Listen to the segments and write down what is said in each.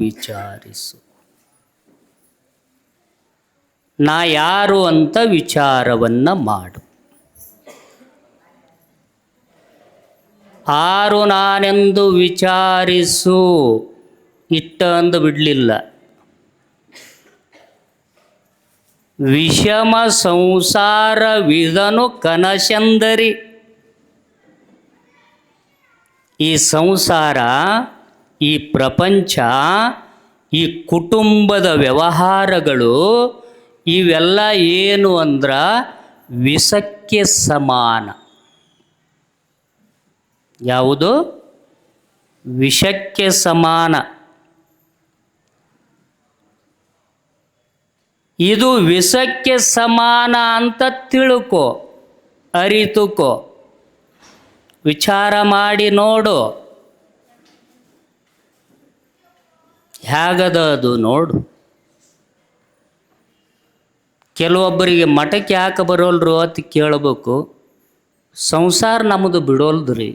ವಿಚಾರಿಸು. ನಾ ಯಾರು ಅಂತ ವಿಚಾರವನ್ನ ಮಾಡು. ಆರು ನಾನೆಂದು ವಿಚಾರಿಸು ಇಟ್ಟ ಅಂದು ಬಿಡಲಿಲ್ಲ. ವಿಷಮ ಸಂಸಾರವಿದನು ಕನಸೆಂದರಿ. ಈ ಸಂಸಾರ, ಈ ಪ್ರಪಂಚ, ಈ ಕುಟುಂಬದ ವ್ಯವಹಾರಗಳು ಇವೆಲ್ಲ ಏನು ಅಂದ್ರ ವಿಷಕ್ಕೆ ಸಮಾನ. ಯಾವುದು? ವಿಷಕ್ಕೆ ಸಮಾನ. ಇದು ವಿಷಕ್ಕೆ ಸಮಾನ ಅಂತ ತಿಳ್ಕೊ, ಅರಿತುಕೋ, ವಿಚಾರ ಮಾಡಿ ನೋಡು. ಹೇಗದ ಅದು ನೋಡು. ಕೆಲವೊಬ್ಬರಿಗೆ ಮಠಕ್ಕೆ ಯಾಕೆ ಬರೋಲ್ರು ಅಂತ ಕೇಳಬೇಕು. ಸಂಸಾರ ನಮ್ಮದು ಬಿಡೋಲ್ದ್ರಿ.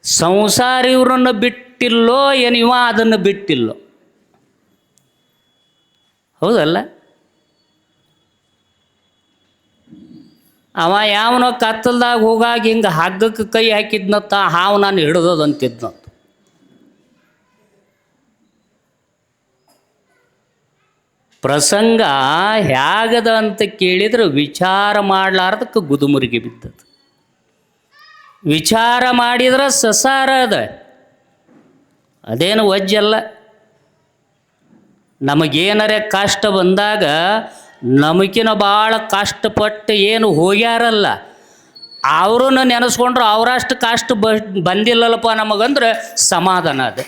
ಸಂಸಾರ ಇವ್ರನ್ನು ಬಿಟ್ಟಿಲ್ಲೋ ಏನು ಇವ ಅದನ್ನು ಬಿಟ್ಟಿಲ್ಲೋ. ಹೌದಲ್ಲ? ಅವ ಯಾವನೋ ಕತ್ತಲ್ದಾಗ ಹೋಗಾಗ ಹಿಂಗೆ ಹಗ್ಗಕ್ಕೆ ಕೈ ಹಾಕಿದ್ನತ್ತ, ಹಾವು ನಾನು ಹಿಡ್ದದಂತಿದ್ನಂತ. ಪ್ರಸಂಗ ಹೇಗದ ಅಂತ ಕೇಳಿದ್ರೆ ವಿಚಾರ ಮಾಡಲಾರ್ದಕ್ಕೆ ಗುದುಮುರಿಗೆ ಬಿದ್ದದು. ವಿಚಾರ ಮಾಡಿದ್ರೆ ಸಸಾರ ಅದ, ಅದೇನು ವಜ್ಜಲ್ಲ. ನಮಗೇನರೆ ಕಷ್ಟ ಬಂದಾಗ ನಮಗಿನ ಭಾಳ ಕಷ್ಟಪಟ್ಟು ಏನು ಹೋಗ್ಯಾರಲ್ಲ ಅವ್ರನ್ನ ನೆನೆಸ್ಕೊಂಡ್ರೆ ಅವರಷ್ಟು ಕಷ್ಟ ಬಂದಿಲ್ಲಲ್ಲಪ್ಪ ನಮಗಂದ್ರೆ ಸಮಾಧಾನ ಅದ.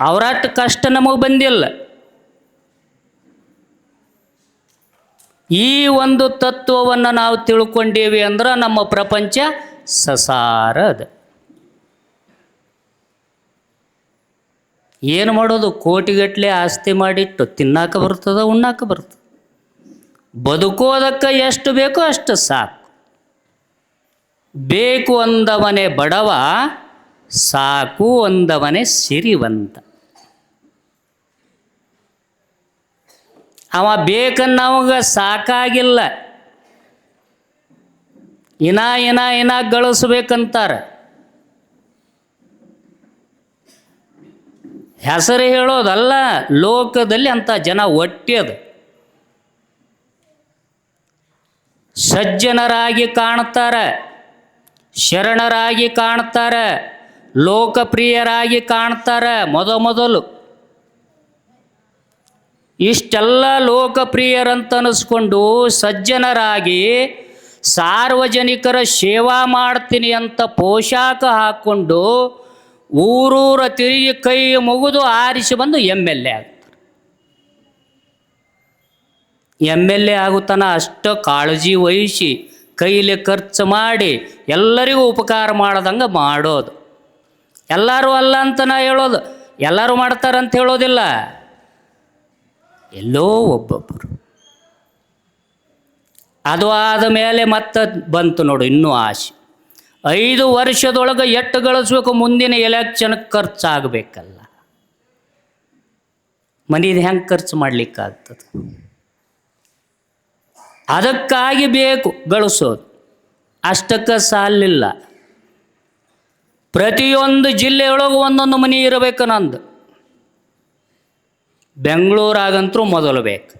ಅವರಷ್ಟು ಕಷ್ಟ ನಮಗೆ ಬಂದಿಲ್ಲ. ಈ ಒಂದು ತತ್ವವನ್ನು ನಾವು ತಿಳ್ಕೊಂಡೇವಿ ಅಂದ್ರೆ ನಮ್ಮ ಪ್ರಪಂಚ ಸಸಾರ ಅದ. ಏನು ಮಾಡೋದು? ಕೋಟಿಗಟ್ಟಲೆ ಆಸ್ತಿ ಮಾಡಿಟ್ಟು ತಿನ್ನಾಕ ಬರ್ತದ, ಉಣ್ಣಾಕ ಬರ್ತದೆ. ಬದುಕೋದಕ್ಕೆ ಎಷ್ಟು ಬೇಕೋ ಅಷ್ಟು ಸಾಕು. ಬೇಕು ಅಂದವನೇ ಬಡವ, ಸಾಕು ಅಂದವನೇ ಸಿರಿವಂತ. ಅವ ಬೇಕನ್ನವಾಗ ಸಾಕಾಗಿಲ್ಲ, ಇನ್ನ ಗಳಿಸ್ಬೇಕಂತಾರೆ. ಹೆಸರು ಹೇಳೋದಲ್ಲ, ಲೋಕದಲ್ಲಿ ಅಂಥ ಜನ ಒಟ್ಟೆದು. ಸಜ್ಜನರಾಗಿ ಕಾಣ್ತಾರೆ, ಶರಣರಾಗಿ ಕಾಣ್ತಾರೆ, ಲೋಕಪ್ರಿಯರಾಗಿ ಕಾಣ್ತಾರೆ. ಮೊದಲು ಇಷ್ಟೆಲ್ಲ ಲೋಕಪ್ರಿಯರಂತ ಅನಿಸ್ಕೊಂಡು ಸಜ್ಜನರಾಗಿ ಸಾರ್ವಜನಿಕರ ಸೇವಾ ಮಾಡ್ತೀನಿ ಅಂತ ಪೋಷಾಕ ಹಾಕ್ಕೊಂಡು ಊರೂರ ತಿರುಗಿ ಕೈ ಮುಗಿದು ಆರಿಸಿ ಬಂದು MLA ಆಗ್ತಾರೆ. MLA ಆಗುತ್ತಾನ ಅಷ್ಟು ಕಾಳಜಿ ವಹಿಸಿ ಕೈಲಿ ಖರ್ಚು ಮಾಡಿ ಎಲ್ಲರಿಗೂ ಉಪಕಾರ ಮಾಡ್ದಂಗೆ ಮಾಡೋದು. ಎಲ್ಲರೂ ಅಲ್ಲ ಅಂತ ನಾ ಹೇಳೋದು, ಎಲ್ಲರೂ ಮಾಡ್ತಾರಂತ ಹೇಳೋದಿಲ್ಲ, ಎಲ್ಲೋ ಒಬ್ಬೊಬ್ಬರು. ಅದು ಆದ ಮೇಲೆ ಮತ್ತೆ ಬಂತು ನೋಡು ಇನ್ನೂ ಆಸೆ. 5 ವರ್ಷದೊಳಗೆ ಎಷ್ಟು ಗಳಿಸ್ಬೇಕು, ಮುಂದಿನ ಎಲೆಕ್ಷನ್ಗೆ ಖರ್ಚಾಗಬೇಕಲ್ಲ. ಮನೇದು ಹೆಂಗೆ ಖರ್ಚು ಮಾಡಲಿಕ್ಕಾಗ್ತದೆ? ಅದಕ್ಕಾಗಿ ಬೇಕು ಗಳಿಸೋದು. ಅಷ್ಟಕ್ಕೆ ಸಾಲಿಲ್ಲ. ಪ್ರತಿಯೊಂದು ಜಿಲ್ಲೆಯೊಳಗೆ ಒಂದೊಂದು ಮನೆ ಇರಬೇಕು ನಂದು. ಬೆಂಗಳೂರಾಗಂತರೂ ಮೊದಲು ಬೇಕು.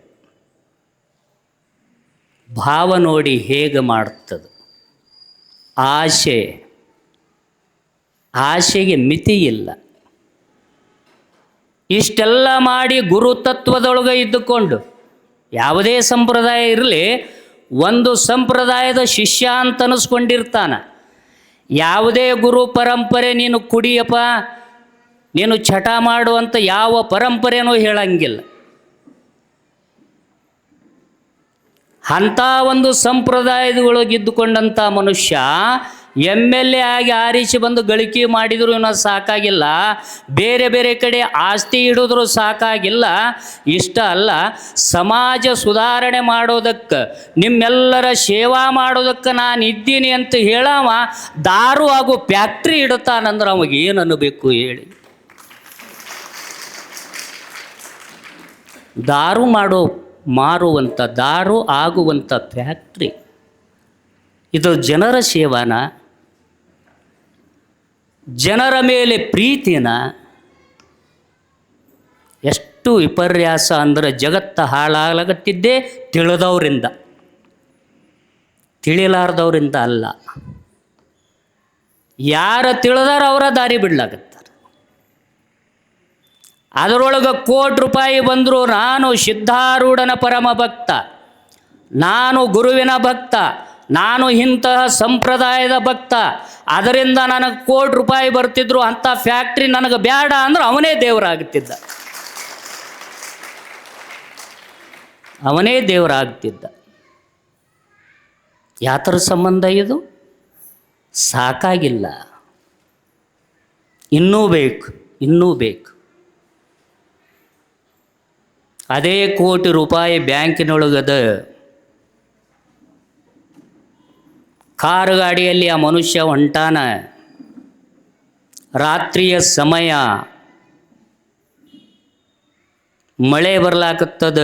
ಭಾವ ನೋಡಿ ಹೇಗೆ ಮಾಡ್ತದೆ. ಆಸೆಗೆ ಮಿತಿ ಇಲ್ಲ. ಇಷ್ಟೆಲ್ಲ ಮಾಡಿ ಗುರುತತ್ವದೊಳಗೆ ಇದ್ದುಕೊಂಡು, ಯಾವುದೇ ಸಂಪ್ರದಾಯ ಇರಲಿ, ಒಂದು ಸಂಪ್ರದಾಯದ ಶಿಷ್ಯ ಅಂತ ಅನಿಸ್ಕೊಂಡಿರ್ತಾನೆ. ಯಾವುದೇ ಗುರು ಪರಂಪರೆ ನೀನು ಕುಡಿಯಪ್ಪ, ನೀನು ಚಟ ಮಾಡುವಂಥ ಯಾವ ಪರಂಪರೆನೂ ಹೇಳಂಗಿಲ್ಲ. ಅಂಥ ಒಂದು ಸಂಪ್ರದಾಯದೊಳಗಿದ್ದುಕೊಂಡಂಥ ಮನುಷ್ಯ MLA ಆಗಿ ಆರಿಸಿ ಬಂದು ಗಳಿಕೆ ಮಾಡಿದ್ರು ಇನ್ನೂ ಸಾಕಾಗಿಲ್ಲ, ಬೇರೆ ಬೇರೆ ಕಡೆ ಆಸ್ತಿ ಇಡಿದ್ರು ಸಾಕಾಗಿಲ್ಲ. ಇಷ್ಟ ಅಲ್ಲ, ಸಮಾಜ ಸುಧಾರಣೆ ಮಾಡೋದಕ್ಕೆ, ನಿಮ್ಮೆಲ್ಲರ ಸೇವಾ ಮಾಡೋದಕ್ಕೆ ನಾನು ಇದ್ದೀನಿ ಅಂತ ಹೇಳವ ದಾರು ಹಾಗೂ ಫ್ಯಾಕ್ಟ್ರಿ ಇಡುತ್ತಾನಂದ್ರೆ ಅವಾಗ ಏನು ಅನ್ನಬೇಕು ಹೇಳಿ? ದಾರು ಮಾರುವಂಥ, ದಾರು ಆಗುವಂಥ ಫ್ಯಾಕ್ಟ್ರಿ ಇದು ಜನರ ಸೇವಾನ, ಜನರ ಮೇಲೆ ಪ್ರೀತಿನ? ಎಷ್ಟು ವಿಪರ್ಯಾಸ ಅಂದ್ರೆ ಜಗತ್ತು ಹಾಳಾಗತ್ತಿದ್ದೇ ತಿಳಿದವರಿಂದ, ತಿಳಿಲಾರ್ದವರಿಂದ ಅಲ್ಲ. ಯಾರು ತಿಳಿದಾರ ಅವರ ದಾರಿ ಬಿಡ್ಲಾಗತ್ತಾರೆ. ಅದರೊಳಗೆ ₹1,00,00,000 ಬಂದರೂ ನಾನು ಸಿದ್ಧಾರೂಢನ ಪರಮ ಭಕ್ತ, ನಾನು ಗುರುವಿನ ಭಕ್ತ, ನಾನು ಇಂತಹ ಸಂಪ್ರದಾಯದ ಭಕ್ತ, ಅದರಿಂದ ನನಗೆ ₹1,00,00,000 ಬರ್ತಿದ್ರು, ಅಂಥ ಫ್ಯಾಕ್ಟ್ರಿ ನನಗೆ ಬೇಡ ಅಂದ್ರೆ ಅವನೇ ದೇವರಾಗ್ತಿದ್ದ, ಅವನೇ ದೇವರಾಗ್ತಿದ್ದ. ಯಾತರ ಸಂಬಂಧ ಇದು? ಸಾಕಾಗಿಲ್ಲ, ಇನ್ನೂ ಬೇಕು, ಇನ್ನೂ ಬೇಕು. ಅದೇ ₹1,00,00,000 ಬ್ಯಾಂಕಿನೊಳಗದ. ಕಾರು ಗಾಡಿಯಲ್ಲಿ ಆ ಮನುಷ್ಯ ಹೊಂಟಾನ, ರಾತ್ರಿಯ ಸಮಯ, ಮಳೆ ಬರ್ಲಾಕತ್ತದ.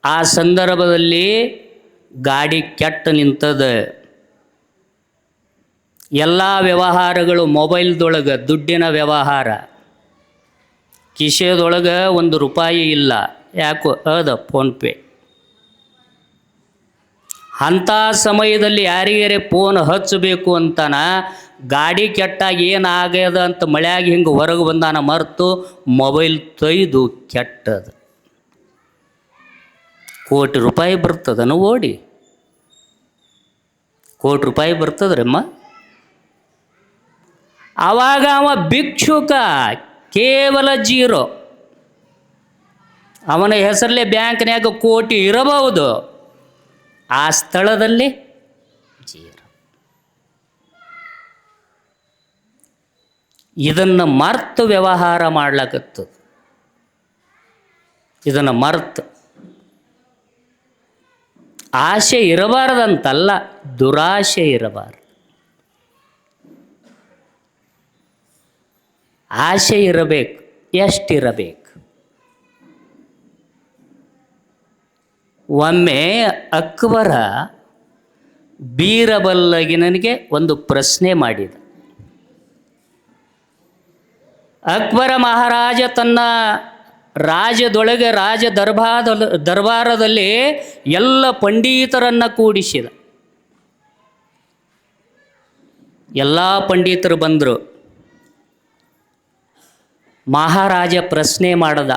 ಆ ಸಂದರ್ಭದಲ್ಲಿ ಗಾಡಿ ಕೆಟ್ಟ ನಿಂತದ. ಎಲ್ಲ ವ್ಯವಹಾರಗಳು ಮೊಬೈಲ್ದೊಳಗೆ, ದುಡ್ಡಿನ ವ್ಯವಹಾರ, ಕಿಶೆದೊಳಗೆ ₹1 ಇಲ್ಲ. ಯಾಕೋ ಅದ ಫೋನ್ಪೇ. ಅಂಥ ಸಮಯದಲ್ಲಿ ಯಾರಿಗಾರೆ ಫೋನ್ ಹಚ್ಚಬೇಕು ಅಂತಾನ, ಗಾಡಿ ಕೆಟ್ಟಾಗ ಏನಾಗ್ಯದ ಅಂತ ಮಳೆಯಾಗಿ ಹಿಂಗೆ ಹೊರಗೆ ಬಂದಾನ, ಮರೆತು ಮೊಬೈಲ್ ತೊಯ್ದು ಕೆಟ್ಟದ. ₹1,00,00,000 ಬರ್ತದನು ಓಡಿ? ₹1,00,00,000 ಬರ್ತದ್ರಮ್ಮ? ಆವಾಗ ಅವ ಭಿಕ್ಷುಕ, ಕೇವಲ 0. ಅವನ ಹೆಸರಲ್ಲೇ ಬ್ಯಾಂಕ್ನ್ಯಾಗ ₹1,00,00,000 ಇರಬಹುದು, ಆ ಸ್ಥಳದಲ್ಲಿ 0. ಇದನ್ನು ಮರ್ತು ವ್ಯವಹಾರ ಮಾಡ್ಲಾಕತ್ತದ. ಇದನ್ನು ಮರ್ತು. ಆಸೆ ಇರಬಾರ್ದಂತಲ್ಲ, ದುರಾಶೆ ಇರಬಾರ್ದು. ಆಸೆ ಇರಬೇಕು. ಎಷ್ಟಿರಬೇಕು? ಒಮ್ಮೆ ಅಕ್ಬರ ಬೀರಬಲ್ಲಗಿನನಿಗೆ ಒಂದು ಪ್ರಶ್ನೆ ಮಾಡಿದ. ಅಕ್ಬರ ಮಹಾರಾಜ ತನ್ನ ರಾಜ್ಯದೊಳಗೆ, ರಾಜ ದರ್ಬಾರದಲ್ಲಿ ಎಲ್ಲ ಪಂಡಿತರನ್ನು ಕೂಡಿಸಿದ. ಎಲ್ಲ ಪಂಡಿತರು ಬಂದರು. ಮಹಾರಾಜ ಪ್ರಶ್ನೆ ಮಾಡದ,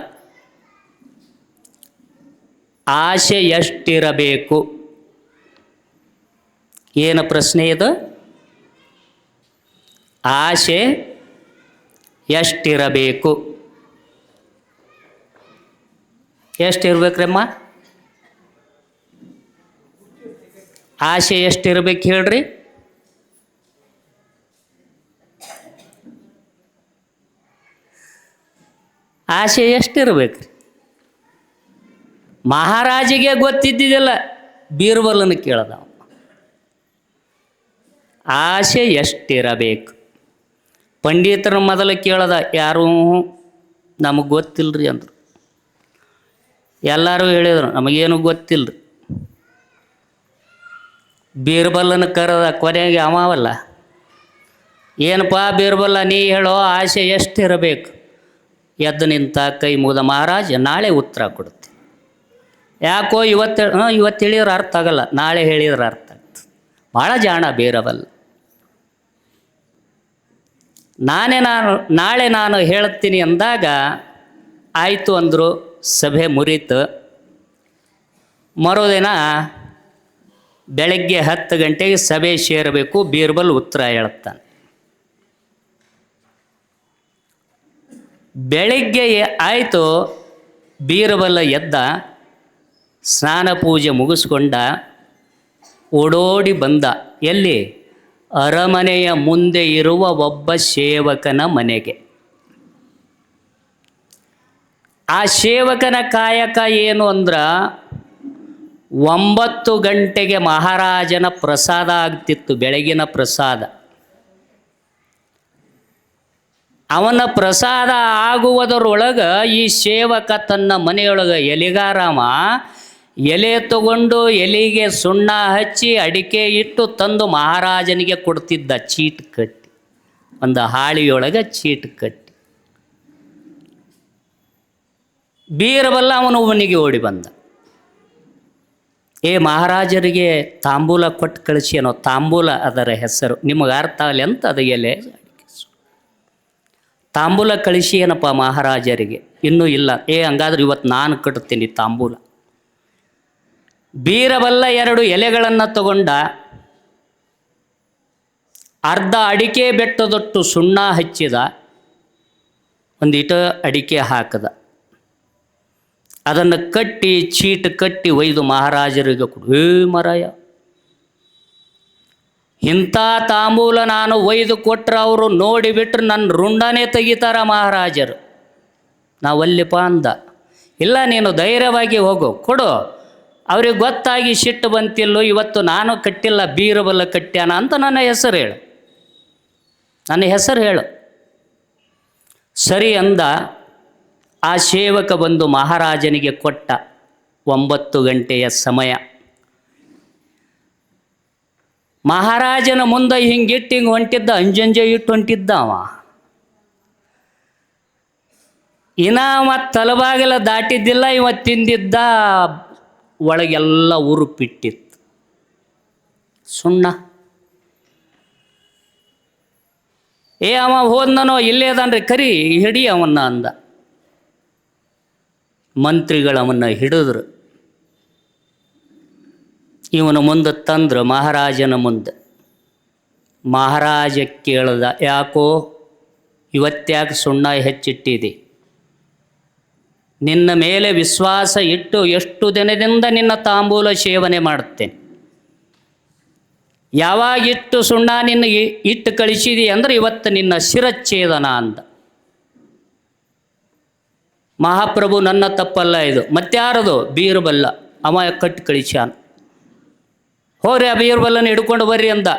ಆಸೆ ಎಷ್ಟಿರಬೇಕು? ಏನು ಪ್ರಶ್ನೆ ಇದು? ಆಸೆ ಎಷ್ಟಿರಬೇಕು? ಎಷ್ಟಿರ್ಬೇಕ್ರಮ್ಮ? ಆಸೆ ಎಷ್ಟಿರ್ಬೇಕು ಹೇಳ್ರಿ? ಆಸೆ ಎಷ್ಟಿರ್ಬೇಕು? ಮಹಾರಾಜಿಗೆ ಗೊತ್ತಿದ್ದಿದ್ದಿಲ್ಲ, ಬೀರ್ಬಲನ ಕೇಳ್ದ. ಆಸೆ ಎಷ್ಟಿರಬೇಕು? ಪಂಡಿತರ ಮೊದಲು ಕೇಳ್ದ, ಯಾರು ನಮಗೆ ಗೊತ್ತಿಲ್ಲರಿ ಅಂದರು. ಎಲ್ಲರೂ ಹೇಳಿದರು ನಮಗೇನು ಗೊತ್ತಿಲ್ಲರಿ. ಬೀರ್ಬಲನ ಕರೆದ, ಕೊನೆಗೆ ಅವಲ್ಲ, ಏನಪ್ಪ ಬೀರ್ಬಲ ನೀ ಹೇಳೋ ಆಸೆ ಎಷ್ಟಿರಬೇಕು? ಎದ್ದು ನಿಂತ, ಕೈ ಮುಗಿದ, ಮಹಾರಾಜ ನಾಳೆ ಉತ್ತರ ಕೊಡುತ್ತೆ. ಯಾಕೋ ಇವತ್ತು ಹೇಳಿದ್ರೆ ಅರ್ಥ ಆಗಲ್ಲ, ನಾಳೆ ಹೇಳಿದ್ರೆ ಅರ್ಥ ಆಗ್ತದೆ. ಭಾಳ ಜಾಣ ಬೀರಬಲ್ಲ. ನಾಳೆ ನಾನು ಹೇಳ್ತೀನಿ ಅಂದಾಗ ಆಯಿತು ಅಂದರು. ಸಭೆ ಮುರಿತು. ಮರುದಿನ ಬೆಳಗ್ಗೆ 10 ಗಂಟೆಗೆ ಸಭೆ ಸೇರಬೇಕು. ಬೀರ್ಬಲ್ ಉತ್ತರ ಹೇಳ್ತಾನೆ. ಬೆಳಗ್ಗೆ ಆಯಿತು, ಬೀರ್ಬಲ್ ಎದ್ದ, ಸ್ನಾನ ಪೂಜೆ ಮುಗಿಸ್ಕೊಂಡ, ಓಡೋಡಿ ಬಂದ. ಎಲ್ಲಿ? ಅರಮನೆಯ ಮುಂದೆ ಇರುವ ಒಬ್ಬ ಸೇವಕನ ಮನೆಗೆ. ಆ ಸೇವಕನ ಕಾಯಕ ಏನು ಅಂದ್ರೆ 9 ಗಂಟೆಗೆ ಮಹಾರಾಜನ ಪ್ರಸಾದ ಆಗ್ತಿತ್ತು, ಬೆಳಗಿನ ಪ್ರಸಾದ. ಅವನ ಪ್ರಸಾದ ಆಗುವುದರೊಳಗೆ ಈ ಸೇವಕ ತನ್ನ ಮನೆಯೊಳಗೆ ಎಲೆಗಾರಾಮ ಎಲೆ ತಗೊಂಡು ಎಲೆಗೆ ಸುಣ್ಣ ಹಚ್ಚಿ ಅಡಿಕೆ ಇಟ್ಟು ತಂದು ಮಹಾರಾಜನಿಗೆ ಕೊಡ್ತಿದ್ದ, ಚೀಟ್ ಕಟ್ಟಿ, ಒಂದು ಹಾಳಿಯೊಳಗೆ ಚೀಟ್ ಕಟ್ಟಿ. ಬೀರಬಲ್ಲ ಅವನು ಮನೆಗೆ ಓಡಿ ಬಂದ. ಮಹಾರಾಜರಿಗೆ ತಾಂಬೂಲ ಕೊಟ್ಟು ಕಳಿಸಿ ಅನ್ನೋ, ತಾಂಬೂಲ ಅದರ ಹೆಸರು, ನಿಮಗೆ ಅರ್ಥ ಆಗಲಿ ಅಂತ ಅದು ಎಲೆ ತಾಂಬೂಲ ಕಳಿಸಿ ಏನಪ್ಪ ಮಹಾರಾಜರಿಗೆ. ಇನ್ನೂ ಇಲ್ಲ. ಹಂಗಾದ್ರೆ ಇವತ್ತು ನಾನು ಕಟ್ತೀನಿ ತಾಂಬೂಲ. ಬೀರಬಲ್ಲ 2 ಎಲೆಗಳನ್ನು ತಗೊಂಡ, ಅರ್ಧ ಅಡಿಕೆ ಬೆಟ್ಟದೊಟ್ಟು ಸುಣ್ಣ ಹಚ್ಚಿದ, ಒಂದಿಟ ಅಡಿಕೆ ಹಾಕದ, ಅದನ್ನು ಕಟ್ಟಿ ಚೀಟ್ ಕಟ್ಟಿ ಒಯ್ದು ಮಹಾರಾಜರಿಗೆ ಕೊಡು. ಮರಾಯ, ಇಂಥ ತಾಂಬೂಲ ನಾನು ಒಯ್ದು ಕೊಟ್ಟರೆ ಅವರು ನೋಡಿಬಿಟ್ರೆ ನನ್ನ ರುಂಡನೇ ತೆಗಿತಾರ ಮಹಾರಾಜರು. ನಾವಲ್ಲಿಪ್ಪ ಅಂದ. ಇಲ್ಲ, ನೀನು ಧೈರ್ಯವಾಗಿ ಹೋಗು, ಕೊಡು. ಅವ್ರಿಗೆ ಗೊತ್ತಾಗಿ ಸಿಟ್ಟು ಬಂತಿಲ್ಲೋ, ಇವತ್ತು ನಾನು ಕಟ್ಟಿಲ್ಲ ಬೀರಬಲ್ಲ ಕಟ್ಟ್ಯಾನ ಅಂತ ನನ್ನ ಹೆಸರು ಹೇಳು, ನನ್ನ ಹೆಸರು ಹೇಳು. ಸರಿ ಅಂದ. ಆ ಸೇವಕ ಬಂದು ಮಹಾರಾಜನಿಗೆ ಕೊಟ್ಟ. 9 ಗಂಟೆಯ ಸಮಯ. ಮಹಾರಾಜನ ಮುಂದೆ ಹಿಂಗೆ ಹೊಂಟಿದ್ದ, ಅಂಜಂಜೆ ಇಟ್ಟು ಹೊಂಟಿದ್ದ ಅವ. ಇವ ತಲಬಾಗಿಲ ದಾಟಿದ್ದಿಲ್ಲ, ಇವ ತಿಂದಿದ್ದ, ಒಳಗೆಲ್ಲ ಉರುಪಿಟ್ಟಿತ್ತು ಸುಣ್ಣ. ಅವ ಹೋದ್ನೋ, ಇಲ್ಲೇ ಅದನ್ರಿ, ಕರಿ ಹಿಡಿ ಅವನ್ನ ಅಂದ. ಮಂತ್ರಿಗಳು ಅವನ್ನ ಹಿಡಿದ್ರು, ಇವನು ಮುಂದೆ ತಂದ್ರು ಮಹಾರಾಜನ ಮುಂದೆ. ಮಹಾರಾಜ ಕೇಳ್ದ, ಯಾಕೋ ಇವತ್ತ್ಯಾಕೆ ಸುಣ್ಣ ಹೆಚ್ಚಿಟ್ಟಿದೆ? ನಿನ್ನ ಮೇಲೆ ವಿಶ್ವಾಸ ಇಟ್ಟು ಎಷ್ಟು ದಿನದಿಂದ ನಿನ್ನ ತಾಂಬೂಲ ಸೇವನೆ ಮಾಡುತ್ತೇನೆ, ಯಾವಾಗಿಟ್ಟು ಸುಣ್ಣ ನಿನ್ನ ಇಟ್ಟು ಕಳಿಸಿದಿ ಅಂದರೆ ಇವತ್ತು ನಿನ್ನ ಶಿರಚ್ಛೇದನ ಅಂದ. ಮಹಾಪ್ರಭು, ನನ್ನ ತಪ್ಪಲ್ಲ ಇದು. ಮತ್ಯಾರದು? ಬೀರಬಲ್ಲ. ಅವ ಕಟ್ಟಿ ಕಳಿಸ್ಯಾನ. ಹೋರಿ, ಆ ಬೀರಬಲ್ಲನ ಹಿಡ್ಕೊಂಡು ಬರ್ರಿ ಅಂದ.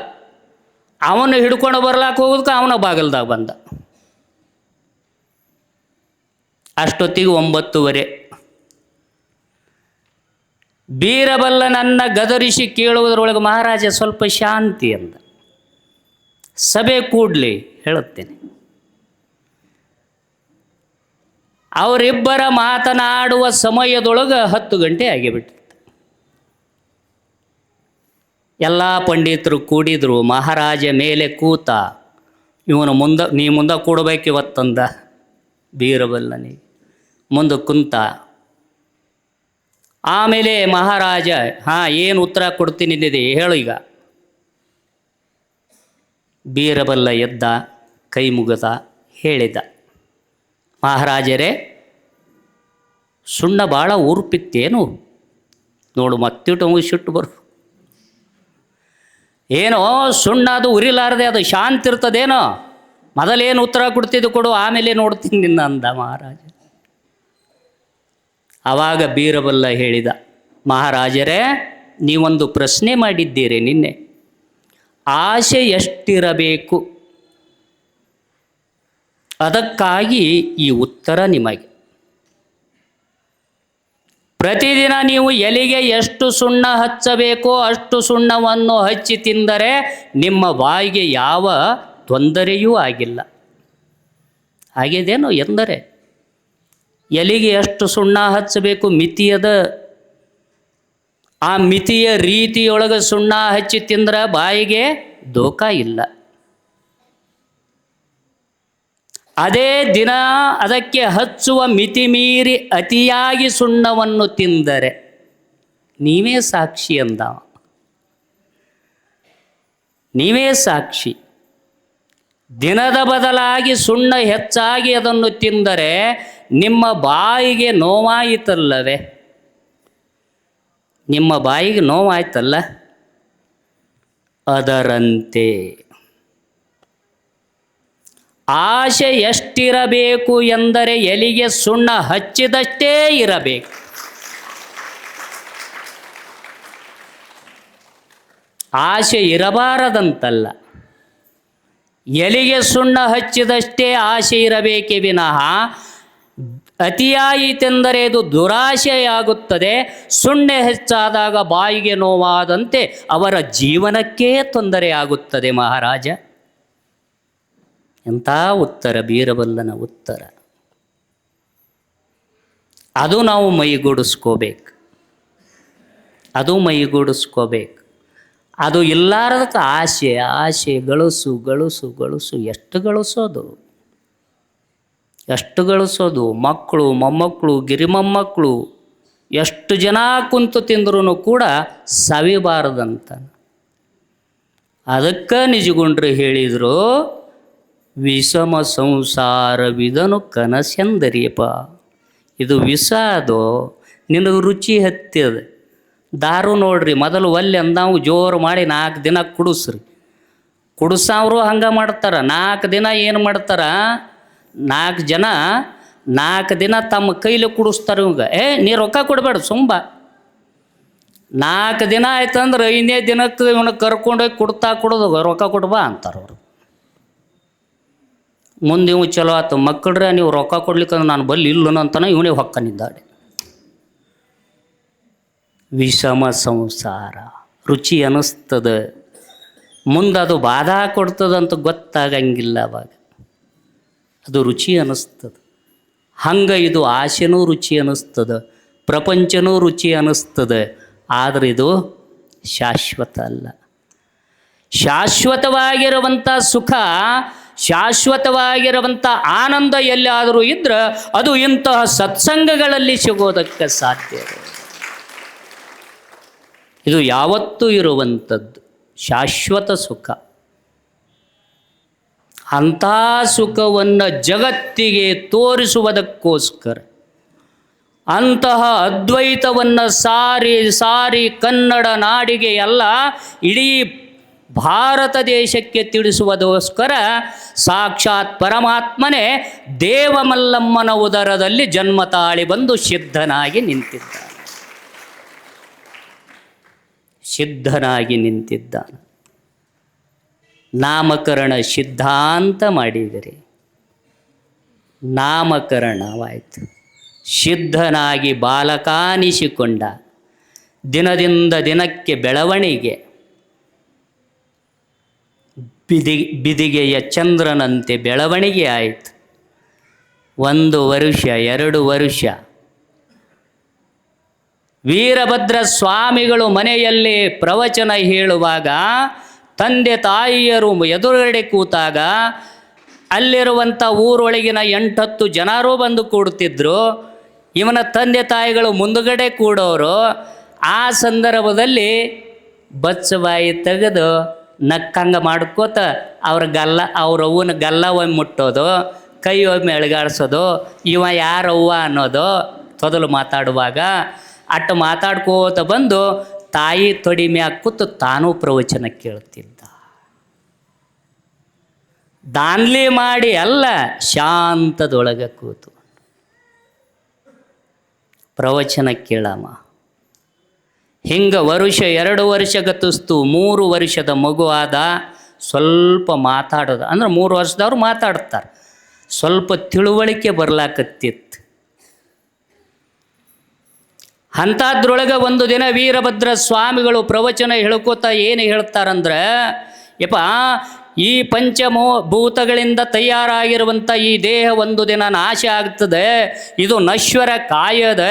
ಅವನು ಹಿಡ್ಕೊಂಡು ಬರ್ಲಾಕ ಹೋಗೋದಕ್ಕೆ ಅವನ ಬಾಗಲ್ದಾಗ ಬಂದ. ಅಷ್ಟೊತ್ತಿಗೆ 9:15. ಬೀರಬಲ್ಲ ನನ್ನ ಗದರಿಸಿ ಕೇಳುವುದರೊಳಗೆ ಮಹಾರಾಜ ಸ್ವಲ್ಪ ಶಾಂತಿ ಅಂದ. ಸಭೆ ಕೂಡ್ಲಿ ಹೇಳುತ್ತೇನೆ. ಅವರಿಬ್ಬರ ಮಾತನಾಡುವ ಸಮಯದೊಳಗೆ 10 ಗಂಟೆ ಆಗಿಬಿಟ್ಟಿತ್ತು. ಎಲ್ಲ ಪಂಡಿತರು ಕೂಡಿದ್ರು. ಮಹಾರಾಜ ಮೇಲೆ ಕೂತ. ಇವನು ನೀ ಮುಂದೆ ಕೂಡಬೇಕು ಇವತ್ತಂದ. ಬೀರಬಲ್ಲನಿಗೆ ಮುಂದೆ ಕುಂತ. ಆಮೇಲೆ ಮಹಾರಾಜ, ಏನು ಉತ್ತರ ಕೊಡ್ತೀನಿದ್ದೆ ಹೇಳು ಈಗ. ಬೀರಬಲ್ಲ ಎದ್ದ, ಕೈ ಮುಗದ, ಹೇಳಿದ, ಮಹಾರಾಜರೇ, ಸುಣ್ಣ ಭಾಳ ಉರುಪಿತ್ತೇನು? ನೋಡು, ಮತ್ತಿಟ್ಟು ಸಿಟ್ಟು ಬರು. ಏನೋ ಸುಣ್ಣ ಅದು ಉರಿಲಾರದೆ ಅದು ಶಾಂತಿ ಇರ್ತದೇನೋ. ಮೊದಲೇನು ಉತ್ತರ ಕೊಡ್ತಿದ್ದು ಕೊಡು, ಆಮೇಲೆ ನೋಡ್ತೀನಿ ನಿನ್ನ ಅಂದ ಮಹಾರಾಜ. ಆವಾಗ ಬೀರಬಲ್ಲ ಹೇಳಿದ, ಮಹಾರಾಜರೇ, ನೀವೊಂದು ಪ್ರಶ್ನೆ ಮಾಡಿದ್ದೀರಿ ನಿನ್ನೆ. ಆಸೆ ಎಷ್ಟಿರಬೇಕು? ಅದಕ್ಕಾಗಿ ಈ ಉತ್ತರ ನಿಮಗೆ. ಪ್ರತಿದಿನ ನೀವು ಎಲೆಗೆ ಎಷ್ಟು ಸುಣ್ಣ ಹಚ್ಚಬೇಕೋ ಅಷ್ಟು ಸುಣ್ಣವನ್ನು ಹಚ್ಚಿ ತಿಂದರೆ ನಿಮ್ಮ ಬಾಯಿಗೆ ಯಾವ ತೊಂದರೆಯೂ ಆಗಿಲ್ಲ. ಆಗಿದೇನೋ ಎಂದರೆ ಎಲೆಗೆ ಎಷ್ಟು ಸುಣ್ಣ ಹಚ್ಚಬೇಕು ಮಿತಿಯದ. ಆ ಮಿತಿಯ ರೀತಿಯೊಳಗೆ ಸುಣ್ಣ ಹಚ್ಚಿ ತಿಂದ್ರೆ ಬಾಯಿಗೆ ದೋಖ ಇಲ್ಲ. ಅದೇ ದಿನ ಅದಕ್ಕೆ ಹಚ್ಚುವ ಮಿತಿ ಮೀರಿ ಅತಿಯಾಗಿ ಸುಣ್ಣವನ್ನು ತಿಂದರೆ ನೀವೇ ಸಾಕ್ಷಿ ಅಂದ. ನೀವೇ ಸಾಕ್ಷಿ. ದಿನದ ಬದಲಾಗಿ ಸುಣ್ಣ ಹೆಚ್ಚಾಗಿ ಅದನ್ನು ತಿಂದರೆ ನಿಮ್ಮ ಬಾಯಿಗೆ ನೋವಾಯಿತಲ್ಲವೇ? ನಿಮ್ಮ ಬಾಯಿಗೆ ನೋವಾಯ್ತಲ್ಲ, ಅದರಂತೆ ಆಸೆ ಎಷ್ಟಿರಬೇಕು ಎಂದರೆ ಎಲಿಗೆ ಸುಣ್ಣ ಹಚ್ಚಿದಷ್ಟೇ ಇರಬೇಕು. ಆಸೆ ಇರಬಾರದಂತಲ್ಲ, ಎಲಿಗೆ ಸುಣ್ಣ ಹಚ್ಚಿದಷ್ಟೇ ಆಸೆ ಇರಬೇಕೇ ವಿನಃ ಅತಿಯಾಯಿತೆಂದರೆ ಇದು ದುರಾಶೆಯಾಗುತ್ತದೆ. ಸುಣ್ಣೆ ಹೆಚ್ಚಾದಾಗ ಬಾಯಿಗೆ ನೋವಾದಂತೆ ಅವರ ಜೀವನಕ್ಕೇ ತೊಂದರೆಯಾಗುತ್ತದೆ. ಮಹಾರಾಜ, ಎಂಥ ಉತ್ತರ, ಬೀರಬಲ್ಲನ ಉತ್ತರ. ಅದು ನಾವು ಮೈಗೂಡಿಸ್ಕೋಬೇಕು, ಅದು ಮೈಗೂಡಿಸ್ಕೋಬೇಕು. ಅದು ಇಲ್ಲಾರದಕ್ಕೆ ಆಸೆ ಆಸೆ, ಗಳಿಸು ಗಳಿಸು ಗಳಿಸು. ಎಷ್ಟು ಗಳಿಸೋದು, ಎಷ್ಟು ಗಳಿಸೋದು. ಮಕ್ಕಳು, ಮೊಮ್ಮಕ್ಕಳು, ಗಿರಿಮೊಮ್ಮಕ್ಕಳು ಎಷ್ಟು ಜನ ಕುಂತು ತಿಂದ್ರೂ ಕೂಡ ಸವಿಬಾರದಂತ. ಅದಕ್ಕೆ ನಿಜಗುಂಡ್ರು ಹೇಳಿದರು, ವಿಷಮ ಸಂಸಾರವಿದನು ಕನಸೆಂದರಿಯಪ್ಪ. ಇದು ವಿಷ, ಅದು ನಿನಗೆ ರುಚಿ ಹತ್ತಿದ. ದಾರು ನೋಡ್ರಿ, ಮೊದಲು ಒಲ್ಲೆ ಅಂದಾವು ಜೋರು ಮಾಡಿ 4 ದಿನ ಕುಡಿಸ್ರಿ. ಕುಡಿಸೋರು ಹಂಗೆ ಮಾಡ್ತಾರೆ. 4 ದಿನ ಏನು ಮಾಡ್ತಾರೆ, 4 ಜನ 4 ದಿನ ತಮ್ಮ ಕೈಲಿ ಕುಡಿಸ್ತಾರೆ. ಇವಾಗ ನೀ ರೊಕ್ಕ ಕೊಡಬೇಡ, ಸುಂಬ 4 ದಿನ ಆಯ್ತಂದ್ರೆ 5ನೇ ದಿನಕ್ಕೆ ಇವನು ಕರ್ಕೊಂಡೋಗಿ ಕೊಡೋದು, ರೊಕ್ಕ ಕೊಡ್ಬಾ ಅಂತಾರೆ ಅವರು. ಮುಂದೆ ಇವು ಚಲೋ ಆಯ್ತು, ಮಕ್ಕಳ್ರೆ ನೀವು ರೊಕ್ಕ ಕೊಡ್ಲಿಕ್ಕಂದ್ರೆ ನಾನು ಬಲ್ಲಿ ಇಲ್ಲನು ಅಂತಾನೆ ಇವನೇ ಹೊಕ್ಕನಿದ್ದಾಳೆ. ವಿಷಮ ಸಂಸಾರ ರುಚಿ ಅನ್ನಿಸ್ತದೆ, ಮುಂದೆ ಅದು ಬಾಧಾ ಕೊಡ್ತದಂತ ಗೊತ್ತಾಗಂಗಿಲ್ಲ. ಅವಾಗ ಅದು ರುಚಿ ಅನ್ನಿಸ್ತದೆ. ಹಂಗೆ ಇದು ಆಸೆನೂ ರುಚಿ ಅನ್ನಿಸ್ತದೆ, ಪ್ರಪಂಚನೂ ರುಚಿ ಅನ್ನಿಸ್ತದೆ. ಆದರೆ ಇದು ಶಾಶ್ವತ ಅಲ್ಲ. ಶಾಶ್ವತವಾಗಿರುವಂಥ ಸುಖ, ಶಾಶ್ವತವಾಗಿರುವಂಥ ಆನಂದ ಎಲ್ಲಾದರೂ ಇದ್ರೆ ಅದು ಇಂತಹ ಸತ್ಸಂಗಗಳಲ್ಲಿ ಸಿಗೋದಕ್ಕೆ ಸಾಧ್ಯ. ಇದು ಯಾವತ್ತೂ ಇರುವಂಥದ್ದು ಶಾಶ್ವತ ಸುಖ. ಅಂಥ ಸುಖವನ್ನು ಜಗತ್ತಿಗೆ ತೋರಿಸುವುದಕ್ಕೋಸ್ಕರ ಅಂತಹ ಅದ್ವೈತವನ್ನು ಸಾರಿ ಸಾರಿ ಕನ್ನಡ ನಾಡಿಗೆ ಎಲ್ಲ ಇಡೀ ಭಾರತ ದೇಶಕ್ಕೆ ತಿಳಿಸುವುದಕ್ಕೋಸ್ಕರ ಸಾಕ್ಷಾತ್ ಪರಮಾತ್ಮನೇ ದೇವಮಲ್ಲಮ್ಮನ ಉದರದಲ್ಲಿ ಜನ್ಮ ತಾಳಿ ಬಂದು ಸಿದ್ಧನಾಗಿ ನಿಂತಿದ್ದಾನೆ. ಸಿದ್ಧನಾಗಿ ನಿಂತಿದ್ದಾನೆ. ನಾಮಕರಣ ಸಿದ್ಧಾಂತ ಮಾಡಿದರೆ ನಾಮಕರಣವಾಯಿತು. ಸಿದ್ಧನಾಗಿ ಬಾಲಕಾನಿಸಿಕೊಂಡ. ದಿನದಿಂದ ದಿನಕ್ಕೆ ಬೆಳವಣಿಗೆ. ಬಿದಿಗೆಯ ಚಂದ್ರನಂತೆ ಬೆಳವಣಿಗೆ ಆಯಿತು. 1 ವರ್ಷ 2 ವರ್ಷ ವೀರಭದ್ರ ಸ್ವಾಮಿಗಳು ಮನೆಯಲ್ಲಿ ಪ್ರವಚನ ಹೇಳುವಾಗ ತಂದೆ ತಾಯಿಯರು ಎದುರುಗಡೆ ಕೂತಾಗ ಅಲ್ಲಿರುವಂಥ ಊರೊಳಗಿನ 8-10 ಜನರು ಬಂದು ಕೂಡುತ್ತಿದ್ದರು. ಇವನ ತಂದೆ ತಾಯಿಗಳು ಮುಂದುಗಡೆ ಕೂಡೋರು. ಆ ಸಂದರ್ಭದಲ್ಲಿ ಬಚ್ಚಬಾಯಿ ತೆಗೆದು ನಕ್ಕಂಗೆ ಮಾಡ್ಕೋತ ಅವ್ರ ಅವ್ವನ ಗಲ್ಲ ಒಮ್ಮೆ ಮುಟ್ಟೋದು, ಕೈ ಒಮ್ಮೆ ಎಳಗಾಡಿಸೋದು, ಇವ ಯಾರವ್ವ ಅನ್ನೋದು ತೊದಲು ಮಾತಾಡುವಾಗ ಅಟ್ಟು ಮಾತಾಡ್ಕೋತ ಬಂದು ತಾಯಿ ತೊಡಿ ಮ್ಯಾಗ ಕೂತು ತಾನೂ ಪ್ರವಚನ ಕೇಳ್ತಿದ್ದ. ದಾನ್ಲಿ ಮಾಡಿ ಅಲ್ಲ, ಶಾಂತದೊಳಗೆ ಕೂತು ಪ್ರವಚನ ಕೇಳಮ್ಮ. ಹಿಂಗೆ ವರ್ಷ 2 ವರ್ಷ ಗತಿಸ್ತು. 3 ವರ್ಷದ ಮಗು ಆದ. ಸ್ವಲ್ಪ ಮಾತಾಡೋದು ಅಂದ್ರೆ 3 ವರ್ಷದವ್ರು ಮಾತಾಡ್ತಾರೆ, ಸ್ವಲ್ಪ ತಿಳುವಳಿಕೆ ಬರ್ಲಾಕತ್ತಿತ್ತು. ಅಂಥದ್ರೊಳಗೆ ಒಂದು ದಿನ ವೀರಭದ್ರ ಸ್ವಾಮಿಗಳು ಪ್ರವಚನ ಹೇಳ್ಕೋತ ಏನು ಹೇಳ್ತಾರಂದ್ರೆ, ಯಪ್ಪ, ಈ ಭೂತಗಳಿಂದ ತಯಾರಾಗಿರುವಂಥ ಈ ದೇಹ ಒಂದು ದಿನ ನಾಶ ಆಗ್ತದೆ. ಇದು ನಶ್ವರ ಕಾಯದ.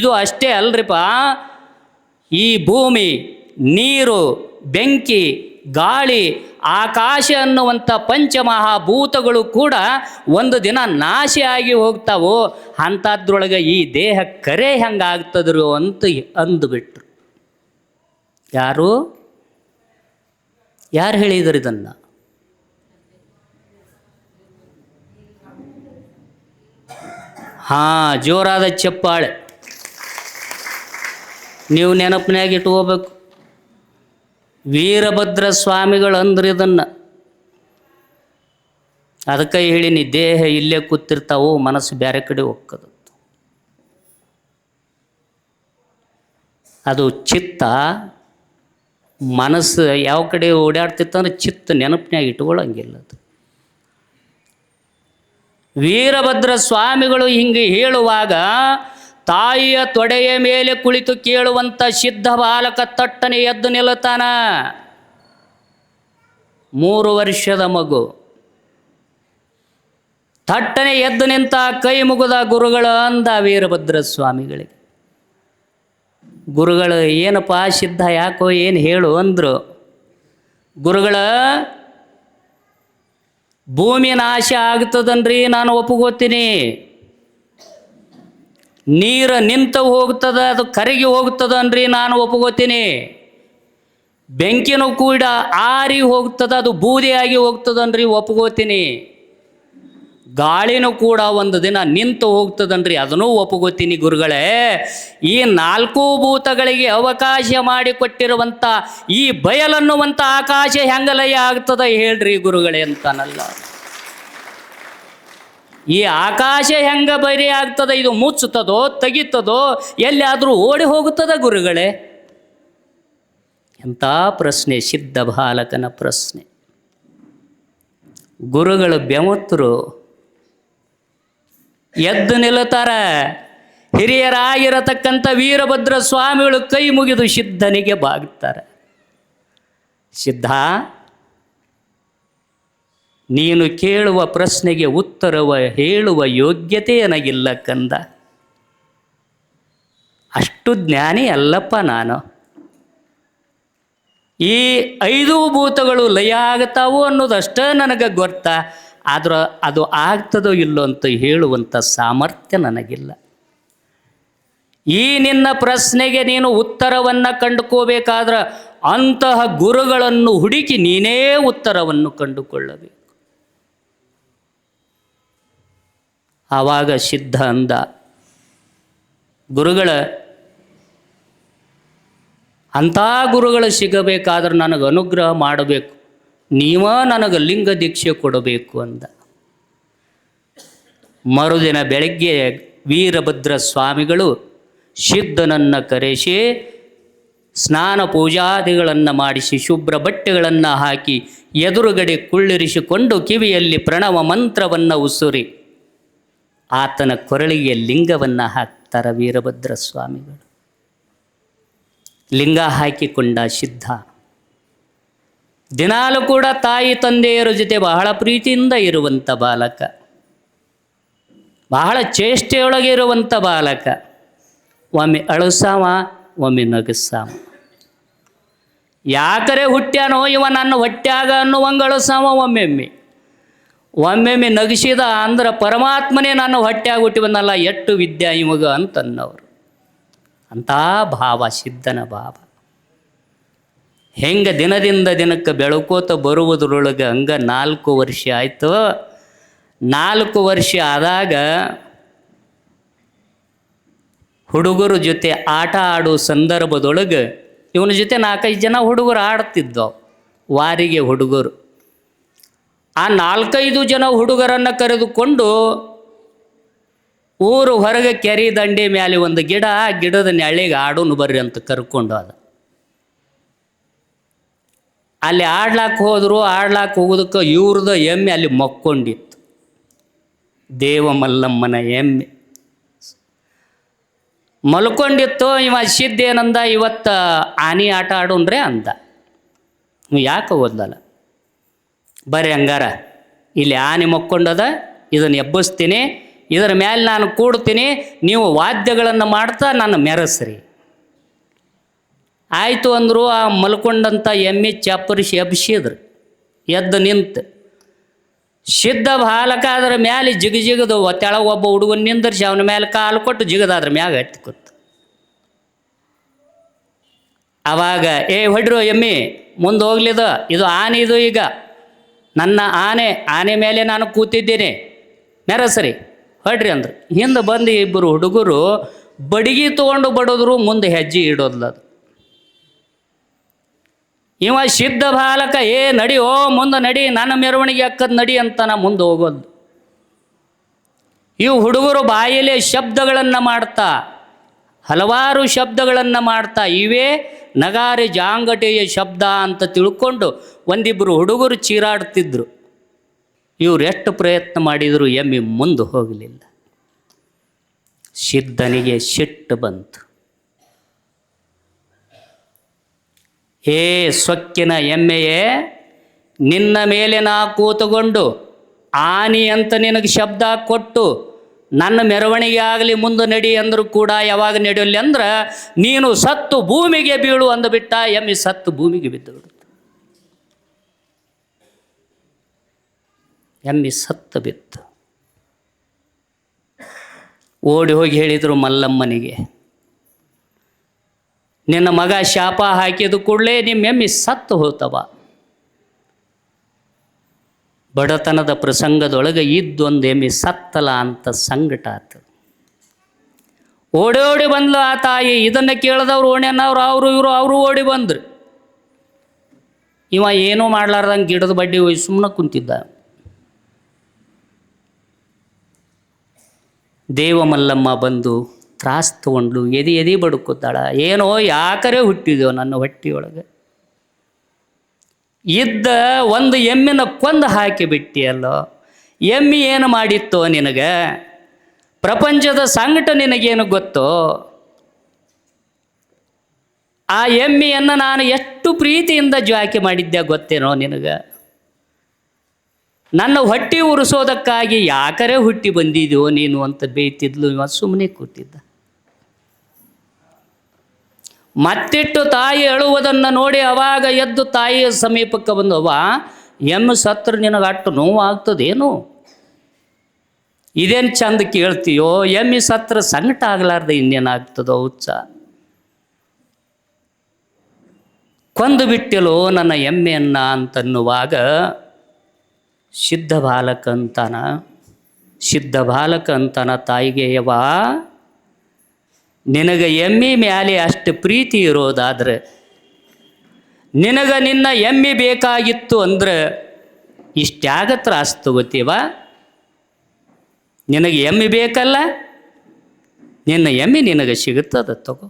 ಇದು ಅಷ್ಟೇ ಅಲ್ರಿಪ್ಪ, ಈ ಭೂಮಿ, ನೀರು, ಬೆಂಕಿ, ಗಾಳಿ, ಆಕಾಶ ಅನ್ನುವಂಥ ಪಂಚಮಹಾಭೂತಗಳು ಕೂಡ ಒಂದು ದಿನ ನಾಶ ಆಗಿ ಹೋಗ್ತಾವು. ಅಂಥದ್ರೊಳಗೆ ಈ ದೇಹ ಕರೆ ಹೆಂಗಾಗ್ತದ್ರು ಅಂತ ಅಂದುಬಿಟ್ರು. ಯಾರು ಹೇಳಿದರು ಇದನ್ನು? ಜೋರಾದ ಚಪ್ಪಾಳೆ ನೀವು ನೆನಪಿನಾಗ ಇಟ್ಕೋಬೇಕು. ವೀರಭದ್ರ ಸ್ವಾಮಿಗಳು ಅಂದ್ರೆ ಇದನ್ನು ಅದಕ್ಕೆ ಹೇಳಿನಿ, ದೇಹ ಇಲ್ಲೇ ಕೂತಿರ್ತಾವು, ಮನಸ್ಸು ಬೇರೆ ಕಡೆ ಹೋಗ್ತದ. ಅದು ಚಿತ್ತ, ಮನಸ್ಸು ಯಾವ ಕಡೆ ಓಡಾಡ್ತಿತ್ತಂದ್ರೆ ಚಿತ್ತ ನೆನಪಿನಾಗ ಇಟ್ಕೊಳ್ಳಂಗಿಲ್ಲ. ಅದು ವೀರಭದ್ರ ಸ್ವಾಮಿಗಳು ಹಿಂಗೆ ಹೇಳುವಾಗ ತಾಯಿಯ ತೊಡೆಯ ಮೇಲೆ ಕುಳಿತು ಕೇಳುವಂಥ ಸಿದ್ಧ ಬಾಲಕ ತಟ್ಟನೆ ಎದ್ದು ನಿಲ್ಲುತ್ತಾನ. 3 ವರ್ಷದ ಮಗು ತಟ್ಟನೆ ಎದ್ದು ನಿಂತ, ಕೈ ಮುಗಿದ ಗುರುಗಳು ಅಂದ ವೀರಭದ್ರ ಸ್ವಾಮಿಗಳಿಗೆ. ಗುರುಗಳು, ಏನಪ್ಪ ಸಿದ್ಧ, ಯಾಕೋ ಏನು ಹೇಳು ಅಂದರು. ಗುರುಗಳ, ಭೂಮಿ ನಾಶ ಆಗ್ತದನ್ರಿ, ನಾನು ಒಪ್ಪಗೋತೀನಿ. ನೀರು ನಿಂತು ಹೋಗ್ತದ, ಅದು ಕರಗಿ ಹೋಗ್ತದನ್ರಿ, ನಾನು ಒಪ್ಪಗೋತೀನಿ. ಬೆಂಕಿನೂ ಕೂಡ ಆರಿ ಹೋಗ್ತದ, ಅದು ಬೂದಿಯಾಗಿ ಹೋಗ್ತದನ್ರಿ, ಒಪ್ಪಗೋತೀನಿ. ಗಾಳಿನೂ ಕೂಡ ಒಂದು ದಿನ ನಿಂತು ಹೋಗ್ತದನ್ರಿ, ಅದನ್ನೂ ಒಪ್ಪಗೋತೀನಿ. ಗುರುಗಳೇ, ಈ 4 ಭೂತಗಳಿಗೆ ಅವಕಾಶ ಮಾಡಿಕೊಟ್ಟಿರುವಂಥ ಈ ಬಯಲನ್ನುವಂಥ ಆಕಾಶ ಹೆಂಗಲಯ ಆಗ್ತದ ಹೇಳ್ರಿ ಗುರುಗಳೇ ಅಂತಾನಲ್ಲ. ಈ ಆಕಾಶ ಹೆಂಗ ಬರಿ ಆಗ್ತದ? ಇದು ಮುಚ್ಚುತ್ತದೋ ತೆಗಿತದೋ, ಎಲ್ಲಿಯಾದರೂ ಓಡಿ ಹೋಗುತ್ತದ ಗುರುಗಳೇ? ಎಂಥ ಪ್ರಶ್ನೆ, ಸಿದ್ಧ ಬಾಲಕನ ಪ್ರಶ್ನೆ. ಗುರುಗಳು ಬೆಮತರು ಎದ್ದು ನಿಲ್ಲುತ್ತಾರೆ. ಹಿರಿಯರಾಗಿರತಕ್ಕಂಥ ವೀರಭದ್ರ ಸ್ವಾಮಿಗಳು ಕೈ ಮುಗಿದು ಸಿದ್ಧನಿಗೆ ಬಾಗುತ್ತಾರೆ. ಸಿದ್ಧ, ನೀನು ಕೇಳುವ ಪ್ರಶ್ನೆಗೆ ಉತ್ತರವ ಹೇಳುವ ಯೋಗ್ಯತೆ ನನಗಿಲ್ಲ ಕಂದ. ಅಷ್ಟು ಜ್ಞಾನಿ ಅಲ್ಲಪ್ಪ ನಾನು. ಈ 5 ಭೂತಗಳು ಲಯ ಆಗ್ತಾವು ಅನ್ನೋದಷ್ಟೇ ನನಗೆ ಗೊತ್ತಾ, ಆದ್ರೆ ಅದು ಆಗ್ತದೋ ಇಲ್ಲೋ ಅಂತ ಹೇಳುವಂಥ ಸಾಮರ್ಥ್ಯ ನನಗಿಲ್ಲ. ಈ ನಿನ್ನ ಪ್ರಶ್ನೆಗೆ ನೀನು ಉತ್ತರವನ್ನು ಕಂಡುಕೋಬೇಕಾದ್ರೆ ಅಂತಹ ಗುರುಗಳನ್ನು ಹುಡುಕಿ ನೀನೇ ಉತ್ತರವನ್ನು ಕಂಡುಕೊಳ್ಳಬೇಕು. ಆವಾಗ ಸಿದ್ಧ ಅಂದ, ಗುರುಗಳ, ಅಂಥ ಗುರುಗಳು ಸಿಗಬೇಕಾದ್ರೆ ನನಗೆ ಅನುಗ್ರಹ ಮಾಡಬೇಕು, ನೀವ ನನಗೆ ಲಿಂಗ ದೀಕ್ಷೆ ಕೊಡಬೇಕು ಅಂದ. ಮರುದಿನ ಬೆಳಗ್ಗೆ ವೀರಭದ್ರ ಸ್ವಾಮಿಗಳು ಸಿದ್ಧನನ್ನು ಕರೆಸಿ ಸ್ನಾನ ಪೂಜಾದಿಗಳನ್ನು ಮಾಡಿಸಿ ಶುಭ್ರ ಬಟ್ಟೆಗಳನ್ನು ಹಾಕಿ ಎದುರುಗಡೆ ಕುಳ್ಳಿರಿಸಿಕೊಂಡು ಕಿವಿಯಲ್ಲಿ ಪ್ರಣವ ಮಂತ್ರವನ್ನು ಉಸುರಿ ಆತನ ಕೊರಳಿಗೆ ಲಿಂಗವನ್ನು ಹಾಕ್ತಾರೆ ವೀರಭದ್ರ ಸ್ವಾಮಿಗಳು. ಲಿಂಗ ಹಾಕಿಕೊಂಡ ಸಿದ್ಧ ದಿನಾಲು ಕೂಡ ತಾಯಿ ತಂದೆಯರ ಜೊತೆ ಬಹಳ ಪ್ರೀತಿಯಿಂದ ಇರುವಂಥ ಬಾಲಕ, ಬಹಳ ಚೇಷ್ಟೆಯೊಳಗೆ ಇರುವಂಥ ಬಾಲಕ. ಒಮ್ಮೆ ಅಳುಸಾವ, ಒಮ್ಮೆ ನಗಸಾವ. ಯಾಕರೆ ಹುಟ್ಟ್ಯಾನೋ ಇವ ನನ್ನ ಹೊಟ್ಟ್ಯಾಗ ಅನ್ನುವಂಗೆ ಅಳುಸಾವ. ಒಮ್ಮೆಮ್ಮೆ ನಗಿಸಿದ ಅಂದ್ರೆ ಪರಮಾತ್ಮನೇ ನನ್ನ ಹೊಟ್ಟ್ಯಾಗ ಹುಟ್ಟಿವನಲ್ಲ, ಎಷ್ಟು ವಿದ್ಯಾ ಇವಾಗ ಅಂತನ್ನವರು. ಅಂಥ ಭಾವ ಸಿದ್ಧನ ಭಾವ. ಹೆಂಗೆ ದಿನದಿಂದ ದಿನಕ್ಕೆ ಬೆಳಕೋತ ಬರುವುದರೊಳಗೆ ಹಂಗೆ 4 ವರ್ಷ ಆಯಿತು. 4 ವರ್ಷ ಆದಾಗ ಹುಡುಗರ ಜೊತೆ ಆಟ ಆಡೋ ಸಂದರ್ಭದೊಳಗೆ ಇವನ ಜೊತೆ 4-5 ಜನ ಹುಡುಗರು ಆಡ್ತಿದ್ದವು. ವಾರಿಗೆ ಹುಡುಗರು. ಆ 4-5 ಜನ ಹುಡುಗರನ್ನು ಕರೆದುಕೊಂಡು ಊರು ಹೊರಗೆ ಕೆರೆ ದಂಡೆ ಮೇಲೆ ಒಂದು ಗಿಡ, ಆ ಗಿಡದ ನೆಳ್ಳಿಗೆ ಆಡೋನು ಬರ್ರಿ ಅಂತ ಕರ್ಕೊಂಡು ಅದ. ಅಲ್ಲಿ ಆಡ್ಲಾಕ್ಕೆ ಹೋದರು. ಆಡ್ಲಾಕ್ಕೆ ಹೋಗೋದಕ್ಕೆ ಇವ್ರದ್ದು ಎಮ್ಮೆ ಅಲ್ಲಿ ಮಕ್ಕೊಂಡಿತ್ತು. ದೇವಮಲ್ಲಮ್ಮನ ಎಮ್ಮೆ ಮಲ್ಕೊಂಡಿತ್ತು. ಇವ ಸಿದ್ಧ ಏನಂದ, ಇವತ್ತು ಆನೆ ಆಟ ಆಡೋನ್ರೆ ಅಂದ. ಯಾಕೆ ಓದಲ್ಲ, ಬರ್ರಿ ಹಂಗಾರ ಇಲ್ಲಿ ಆನೆ ಮಕ್ಕೊಂಡದ, ಇದನ್ನು ಎಬ್ಬಿಸ್ತೀನಿ, ಇದರ ಮೇಲೆ ನಾನು ಕೂಡ್ತೀನಿ, ನೀವು ವಾದ್ಯಗಳನ್ನು ಮಾಡ್ತಾ ನನ್ನ ಮೆರೆಸ್ರಿ. ಆಯಿತು ಅಂದರು. ಆ ಮಲ್ಕೊಂಡಂಥ ಎಮ್ಮೆ ಚಪ್ಪರಿಸಿ ಎಬ್ಸಿದ್ರು. ಎದ್ದು ನಿಂತು ಸಿದ್ಧ ಬಾಲಕ ಅದರ ಮೇಲೆ ಜಿಗದು ತೆಳಗೆ ಒಬ್ಬ ಹುಡುಗನ ನಿಂದರ್ಸಿ ಅವನ ಮೇಲೆ ಕಾಲು ಕೊಟ್ಟು ಜಿಗದ ಅದ್ರ ಮ್ಯಾಗ ಹತ್ತಿ ಕೂತು. ಆವಾಗ ಹೊಡ್ರು ಎಮ್ಮೆ ಮುಂದೆ ಹೋಗ್ಲಿದ, ಇದು ಆನೆ, ಇದು ಈಗ ನನ್ನ ಆನೆ ಮೇಲೆ ನಾನು ಕೂತಿದ್ದೀನಿ, ಮೆರಸರಿ ಹೊಡ್ರಿ ಅಂದ್ರು. ಹಿಂದೆ ಬಂದು 2 ಹುಡುಗರು ಬಡಿಗೆ ತೊಗೊಂಡು ಬಡೋದ್ರು, ಮುಂದೆ ಹೆಜ್ಜೆ ಇಡೋದ್ಲ. ಅದು ಇವ ಸಿದ್ಧ ಬಾಲಕ ನಡಿ ಓ ಮುಂದೆ ನಡಿ, ನನ್ನ ಮೆರವಣಿಗೆ ಅಕ್ಕದ ನಡಿ ಅಂತಾನ ಮುಂದೆ ಹೋಗೋದು. ಇವು ಹುಡುಗರು ಬಾಯಲ್ಲಿ ಶಬ್ದಗಳನ್ನು ಮಾಡ್ತಾ, ಹಲವಾರು ಶಬ್ದಗಳನ್ನು ಮಾಡ್ತಾ, ಇವೇ ನಗಾರಿ ಜಾಂಗಟೆಯ ಶಬ್ದ ಅಂತ ತಿಳ್ಕೊಂಡು ಒಂದಿಬ್ಬರು ಹುಡುಗರು ಚೀರಾಡ್ತಿದ್ರು. ಇವ್ರು ಎಷ್ಟು ಪ್ರಯತ್ನ ಮಾಡಿದರೂ ಎಮ್ಮೆ ಮುಂದೆ ಹೋಗಲಿಲ್ಲ. ಸಿದ್ಧನಿಗೆ ಸಿಟ್ಟು ಬಂತು. ಸೊಕ್ಕಿನ ಎಮ್ಮೆಯೇ, ನಿನ್ನ ಮೇಲೆ ನಾ ಕೂತುಕೊಂಡು ಆನಿ ಅಂತ ನಿನಗೆ ಶಬ್ದ ಕೊಟ್ಟು ನನ್ನ ಮೆರವಣಿಗೆ ಆಗಲಿ ಮುಂದೆ ನಡಿ ಅಂದರೂ ಕೂಡ ಯಾವಾಗ ನಡೆಯಲಿ ಅಂದ್ರೆ ನೀನು ಸತ್ತು ಭೂಮಿಗೆ ಬೀಳು ಅಂದುಬಿಟ್ಟ. ಎಮ್ಮೆ ಸತ್ತು ಭೂಮಿಗೆ ಬಿದ್ದು ಬಿಡುತ್ತೆ. ಎಮ್ಮೆ ಸತ್ತು ಬಿತ್ತು. ಓಡಿ ಹೋಗಿ ಹೇಳಿದರು ಮಲ್ಲಮ್ಮನಿಗೆ, ನಿನ್ನ ಮಗ ಶಾಪ ಹಾಕಿದ ಕೂಡಲೇ ನಿಮ್ಮ ಎಮ್ಮೆ ಸತ್ತು ಹೋತವ. ಬಡತನದ ಪ್ರಸಂಗದೊಳಗೆ ಇದ್ದೊಂದು ಎಮ್ಮೆ ಸತ್ತಲ್ಲ ಅಂತ ಸಂಕಟ ಆತು. ಓಡಿ ಬಂದ್ಲು ಆ ತಾಯಿ. ಇದನ್ನು ಕೇಳಿದವ್ರು ಓಣ್ಯನವ್ರು ಅವರು ಓಡಿ ಬಂದ್ರು. ಇವ ಏನೂ ಮಾಡ್ಲಾರ್ದಂಗೆ ಗಿಡದ ಬಡ್ಡಿ ಹೋಗಿ ಸುಮ್ಮನೆ ಕುಂತಿದ್ದ. ದೇವಮಲ್ಲಮ್ಮ ಬಂದು ತ್ರಾಸು ತಗೊಂಡ್ಲು, ಎದಿ ಬಡುಕುತ್ತಾಳ. ಏನೋ ಯಾಕರೆ ಹುಟ್ಟಿದೆವು ನನ್ನ ಹೊಟ್ಟೆಯೊಳಗೆ, ಇದ್ದ ಒಂದು ಎಮ್ಮಿನ ಕೊಂದು ಹಾಕಿಬಿಟ್ಟಿಯಲ್ಲೋ. ಎಮ್ಮೆ ಏನು ಮಾಡಿತ್ತೋ ನಿನಗೆ? ಪ್ರಪಂಚದ ಸಂಕಟ ನಿನಗೇನು ಗೊತ್ತೋ? ಆ ಎಮ್ಮೆಯನ್ನು ನಾನು ಎಷ್ಟು ಪ್ರೀತಿಯಿಂದ ಜ್ವಾಕಿ ಮಾಡಿದ್ದೆ ಗೊತ್ತೇನೋ ನಿನಗೆ? ನನ್ನ ಹೊಟ್ಟೆ ಉರಿಸೋದಕ್ಕಾಗಿ ಯಾಕರೆ ಹುಟ್ಟಿ ಬಂದಿದ್ಯೋ ನೀನು ಅಂತ ಬೇಯ್ತಿದ್ಲು. ಇವ ಸುಮ್ಮನೆ ಕೂತಿದ್ದ. ಮತ್ತಿಟ್ಟು ತಾಯಿ ಅಳುವುದನ್ನು ನೋಡಿ ಅವಾಗ ಎದ್ದು ತಾಯಿಯ ಸಮೀಪಕ್ಕೆ ಬಂದವ. ಎಮ್ಮೆ ಸತ್ರ ನಿನಗೆ ಅಟ್ಟು ನೋವಾಗ್ತದೇನು? ಇದೇನು ಚಂದ ಕೇಳ್ತೀಯೋ? ಎಮ್ಮೆ ಸತ್ರ ಸಂಕಟ ಆಗಲಾರ್ದೆ ಇನ್ನೇನಾಗ್ತದೋ ಹುಚ್ಚ? ಕೊಂದು ಬಿಟ್ಟೆಲೋ ನನ್ನ ಎಮ್ಮೆಯನ್ನ ಅಂತನ್ನುವಾಗ ಸಿದ್ಧ ಬಾಲಕ ಅಂತಾನ ತಾಯಿಗೆ, ಯವ್ವ ನಿನಗೆ ಎಮ್ಮೆ ಮ್ಯಾಲೆ ಅಷ್ಟು ಪ್ರೀತಿ ಇರೋದಾದ್ರೆ, ನಿನಗೆ ನಿನ್ನ ಎಮ್ಮೆ ಬೇಕಾಗಿತ್ತು ಅಂದ್ರೆ ಇಷ್ಟ್ಯಾಗ ತ್ರಾಸು ತಗೋತೀವ? ನಿನಗೆ ಎಮ್ಮೆ ಬೇಕಲ್ಲ, ನಿನ್ನ ಎಮ್ಮೆ ನಿನಗೆ ಸಿಗುತ್ತದ ತಗೋ.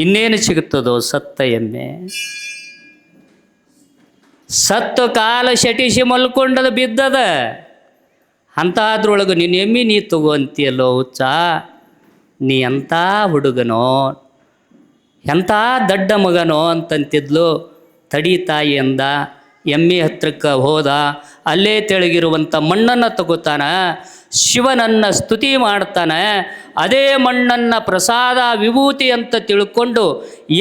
ಇನ್ನೇನು ಸಿಗುತ್ತದೋ? ಸತ್ತ ಎಮ್ಮೆ. ಸತ್ತು ಕಾಲ ಶಟಿಸಿ ಮಲ್ಕೊಂಡದ ಬಿದ್ದದ. ಅಂತಾದ್ರೊಳಗೆ ನಿನ್ನ ಎಮ್ಮೆ ನೀ ತಗೋ ಅಂತೀಯಲ್ಲೋ ಹುಚ್ಚ? ನೀ ಎಂಥ ಹುಡುಗನೋ, ಎಂಥ ದಡ್ಡ ಮಗನೋ ಅಂತಂತಿದ್ಲು. ತಡಿ ತಾಯಿ ಅಂದ. ಎಮ್ಮೆ ಹತ್ರಕ್ಕೆ ಹೋದ. ಅಲ್ಲೇ ತೆಳಗಿರುವಂಥ ಮಣ್ಣನ್ನು ತಗೋತಾನ, ಶಿವನನ್ನು ಸ್ತುತಿ ಮಾಡ್ತಾನೆ. ಅದೇ ಮಣ್ಣನ್ನು ಪ್ರಸಾದ ವಿಭೂತಿ ಅಂತ ತಿಳ್ಕೊಂಡು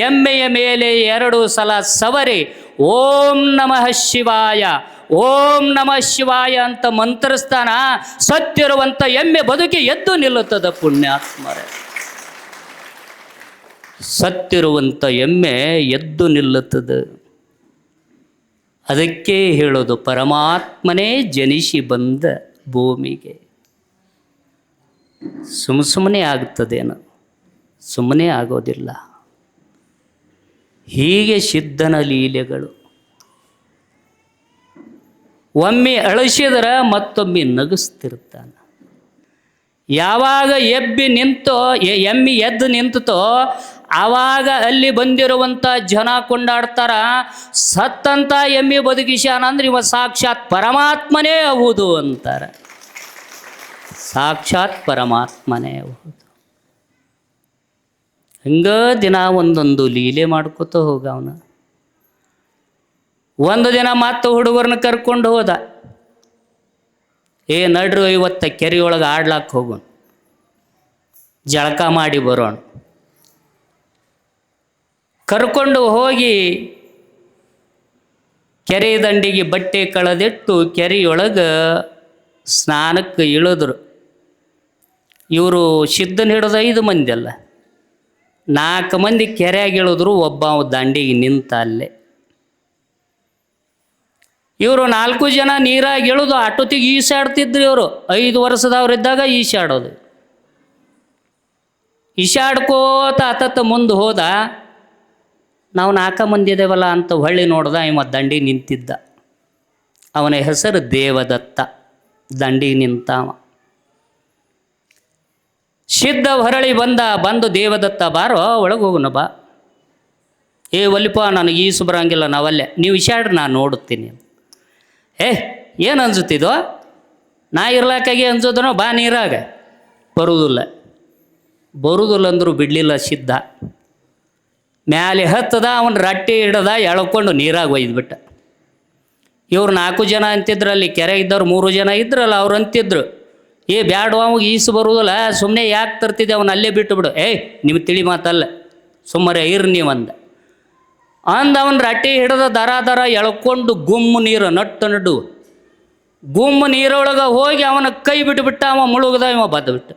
ಎಮ್ಮೆಯ ಮೇಲೆ 2 ಸಲ ಸವರಿ ಓಂ ನಮಃ ಶಿವಾಯ, ಓಂ ನಮಃ ಶಿವಾಯ ಅಂತ ಮಂತ್ರಸ್ತಾನ. ಸತ್ತಿರುವಂಥ ಎಮ್ಮೆ ಬದುಕಿ ಎದ್ದು ನಿಲ್ಲುತ್ತದೆ. ಪುಣ್ಯಾತ್ಮರೇ, ಸತ್ತಿರುವಂಥ ಎಮ್ಮೆ ಎದ್ದು ನಿಲ್ಲುತ್ತದೆ. ಅದಕ್ಕೆ ಹೇಳೋದು, ಪರಮಾತ್ಮನೇ ಜನಿಸಿ ಬಂದ ಭೂಮಿಗೆ. ಸುಮ್ಮನೆ ಆಗ್ತದೇನು? ಸುಮ್ಮನೆ ಆಗೋದಿಲ್ಲ. ಹೀಗೆ ಸಿದ್ಧನ ಲೀಲೆಗಳು. ಒಮ್ಮೆ ಅಳಿಸಿದ್ರೆ ಮತ್ತೊಮ್ಮೆ ನಗಿಸ್ತಿರ್ತಾನೆ. ಯಾವಾಗ ಎಮ್ಮೆ ಎದ್ದು ನಿಂತೋ ಆವಾಗ ಅಲ್ಲಿ ಬಂದಿರುವಂಥ ಜನ ಕೊಂಡಾಡ್ತಾರ, ಸತ್ತಂತ ಎಮ್ಮೆ ಬದುಕಿಸ್ಯಾನ ಅಂದ್ರೆ ಇವ ಸಾಕ್ಷಾತ್ ಪರಮಾತ್ಮನೇ ಹೌದು ಅಂತಾರೆ. ಸಾಕ್ಷಾತ್ ಪರಮಾತ್ಮನೇ ಹೌದು. ಹಂಗ ದಿನ ಒಂದೊಂದು ಲೀಲೆ ಮಾಡ್ಕೋತ ಹೋಗ ಅವನು. ಒಂದು ದಿನ ಮತ್ತೆ ಹುಡುಗರನ್ನ ಕರ್ಕೊಂಡು ಹೋದ. ನಡ್ರು ಇವತ್ತ ಕೆರೆಯೊಳಗೆ ಆಡ್ಲಾಕ್ಕೆ ಹೋಗೋಣ, ಜಳಕ ಮಾಡಿ ಬರೋಣ. ಕರ್ಕೊಂಡು ಹೋಗಿ ಕೆರೆ ದಂಡಿಗೆ ಬಟ್ಟೆ ಕಳೆದಿಟ್ಟು ಕೆರೆಯೊಳಗೆ ಸ್ನಾನಕ್ಕೆ ಇಳಿದ್ರು. ಇವರು ಸಿದ್ಧನ ಹಿಡಿದ 5 ಮಂದಿ ಅಲ್ಲ, 4 ಮಂದಿ ಕೆರೆಯಾಗಿ ಇಳಿದ್ರು. ಒಬ್ಬ ದಂಡಿಗೆ ನಿಂತ ಅಲ್ಲೇ. ಇವರು 4 ಜನ ನೀರಾಗಿ ಇಳಿದು ಅಟೊತ್ತಿಗೆ ಈಸಾಡ್ತಿದ್ರು. ಇವರು 5 ವರ್ಷದವ್ರಿದ್ದಾಗ ಈಸಾಡೋದು. ಈಸಾಡ್ಕೋತ ಮುಂದೆ ಹೋದ. ನಾವು 4 ಮಂದಿ ಇದ್ದೇವಲ್ಲ ಅಂತ ಹೊಳ್ಳಿ ನೋಡ್ದ, ಇವ ದಂಡಿ ನಿಂತಿದ್ದ. ಅವನ ಹೆಸರು ದೇವದತ್ತ. ದಂಡಿ ನಿಂತಾವ. ಸಿದ್ಧ ಹೊರಳಿ ಬಂದು ದೇವದತ್ತ, ಬಾರೋ ಒಳಗೆ ಹೋಗುನ ಬಾ. ಏ ಒಲಿಪ, ನನಗೆ ಈಸು ಬರಂಗಿಲ್ಲ, ನಾವಲ್ಲೇ, ನೀವು ಇಶಾಡ್ರಿ, ನಾನು ನೋಡುತ್ತೀನಿ. ಏನು ಅನ್ಸುತ್ತಿದ್ದೋ, ನಾ ಇರ್ಲಾಕಾಗಿ ಅನ್ಸೋದನೋ, ಬಾ ನೀರಾಗ. ಬರುವುದಿಲ್ಲ ಅಂದರೂ ಬಿಡಲಿಲ್ಲ ಸಿದ್ಧ. ಮ್ಯಾಲೆ ಹತ್ತದ, ಅವನ ರಟ್ಟಿ ಹಿಡ್ದ, ಎಳ್ಕೊಂಡು ನೀರಾಗ ಒಯ್ದುಬಿಟ್ಟ. ಇವ್ರು 4 ಜನ ಅಂತಿದ್ರು, ಅಲ್ಲಿ ಕೆರೆ ಇದ್ದವ್ರು 3 ಜನ ಇದ್ರಲ್ಲ, ಅವ್ರು ಅಂತಿದ್ರು, ಬ್ಯಾಡ, ಅವಾಗ ಈಸು ಬರುವುದಿಲ್ಲ, ಸುಮ್ಮನೆ ಯಾಕೆ ತರ್ತಿದ್ದೆ, ಅವನು ಅಲ್ಲೇ ಬಿಟ್ಟು ಬಿಡು. ನಿಮ್ಗೆ ತಿಳಿ ಮಾತಲ್ಲ, ಸುಮ್ಮನೆ ಇರ್ರಿ ನೀವಂದ. ಅವನ ರಟ್ಟಿ ಹಿಡ್ದ ದರ ಎಳ್ಕೊಂಡು ಗುಮ್ಮು ನೀರು ನಟ್ಟು ಗುಮ್ಮು ನೀರೊಳಗೆ ಹೋಗಿ ಅವನ ಕೈ ಬಿಟ್ಟುಬಿಟ್ಟ. ಅವ ಮುಳುಗದ, ಇವ ಬದ್ದುಬಿಟ್ಟ.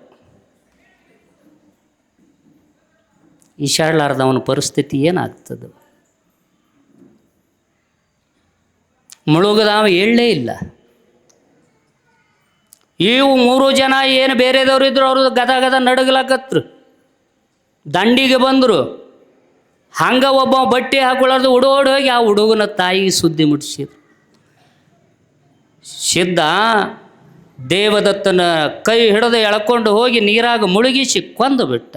ಈಶಾಡ್ಲಾರ್ದ ಅವನ ಪರಿಸ್ಥಿತಿ ಏನಾಗ್ತದೆ? ಮುಳುಗದ, ಅವ ಹೇಳಲೇ ಇಲ್ಲ. ಇವು 3 ಜನ ಏನು ಬೇರೆದವ್ರು ಇದ್ರು, ಅವರು ಗದ ನಡಗಲಾಕತ್ರು. ದಂಡಿಗೆ ಬಂದರು. ಹಂಗೆ ಒಬ್ಬ ಬಟ್ಟೆ ಹಾಕೊಳ್ಳೋದು ಓಡೋಡಿ ಹೋಗಿ ಆ ಹುಡುಗನ ತಾಯಿಗೆ ಸುದ್ದಿ ಮುಟ್ಟಿಸಿದ್ರು. ಸಿದ್ಧ ದೇವದತ್ತನ ಕೈ ಹಿಡಿದು ಎಳ್ಕೊಂಡು ಹೋಗಿ ನೀರಾಗ ಮುಳುಗಿಸಿ ಕೊಂದು ಬಿಟ್ಟ.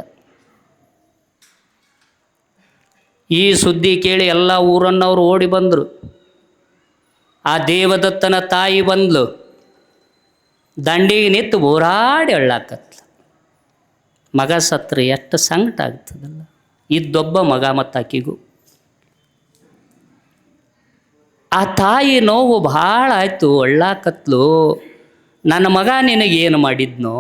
ಈ ಸುದ್ದಿ ಕೇಳಿ ಎಲ್ಲ ಊರನ್ನವರು ಓಡಿ ಬಂದರು. ಆ ದೇವದತ್ತನ ತಾಯಿ ಬಂದ್ಲು, ದಂಡಿಗೆ ನಿಂತು ಹೋರಾಡಿ ಎಳ್ಳಾಕತ್ಲ. ಮಗ ಸತ್ರ ಎಷ್ಟು ಸಂಕಟ ಆಗ್ತದಲ್ಲ. ಇದ್ದೊಬ್ಬ ಮಗ ಮತ್ತು ಆಕಿಗೂ. ಆ ತಾಯಿ ನೋವು ಭಾಳ ಆಯಿತು, ಒಳ್ಳಾಕತ್ಲು. ನನ್ನ ಮಗ ನಿನಗೇನು ಮಾಡಿದ್ನೋ,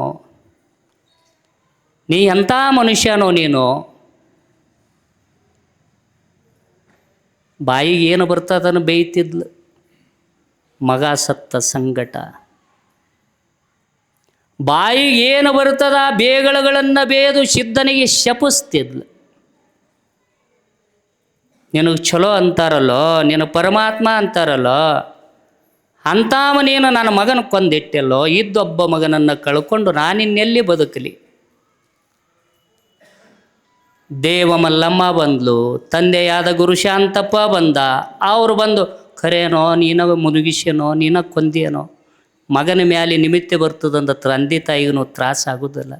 ನೀ ಎಂಥ ಮನುಷ್ಯನೋ ನೀನು. ಬಾಯಿಗೆ ಏನು ಬರ್ತದನ್ನು ಬೇಯ್ತಿದ್ಲು. ಮಗ ಸತ್ತ ಸಂಕಟ. ಬಾಯಿಗೆ ಏನು ಬರ್ತದ ಬೇಗಳಗಳನ್ನು ಬೇದು ಸಿದ್ಧನಿಗೆ ಶಪಿಸ್ತಿದ್ಲು. ನಿನಗೆ ಚಲೋ ಅಂತಾರಲ್ಲೋ, ನೀನು ಪರಮಾತ್ಮ ಅಂತಾರಲ್ಲೋ, ಅಂತಾವ ನೀನು ನನ್ನ ಮಗನ ಕೊಂದಿಟ್ಟೆಲ್ಲೋ. ಇದ್ದೊಬ್ಬ ಮಗನನ್ನು ಕಳ್ಕೊಂಡು ನಾನಿನ್ನೆಲ್ಲಿ ಬದುಕಲಿ. ದೇವಮಲ್ಲಮ್ಮ ಬಂದ್ಲು, ತಂದೆಯಾದ ಗುರುಶಾಂತಪ್ಪ ಬಂದ. ಅವರು ಬಂದು, ಖರೇನೋ ನೀನ ಮುನುಗಿಸ್ಯನೋ, ನೀನ ಕೊಂದೇನೋ, ಮಗನ ಮ್ಯಾಲೆ ನಿಮಿತ್ತ ಬರ್ತದಂದ ತಂದೆ ತಾಯಿಗೂ ತ್ರಾಸಾಗೋದಿಲ್ಲ.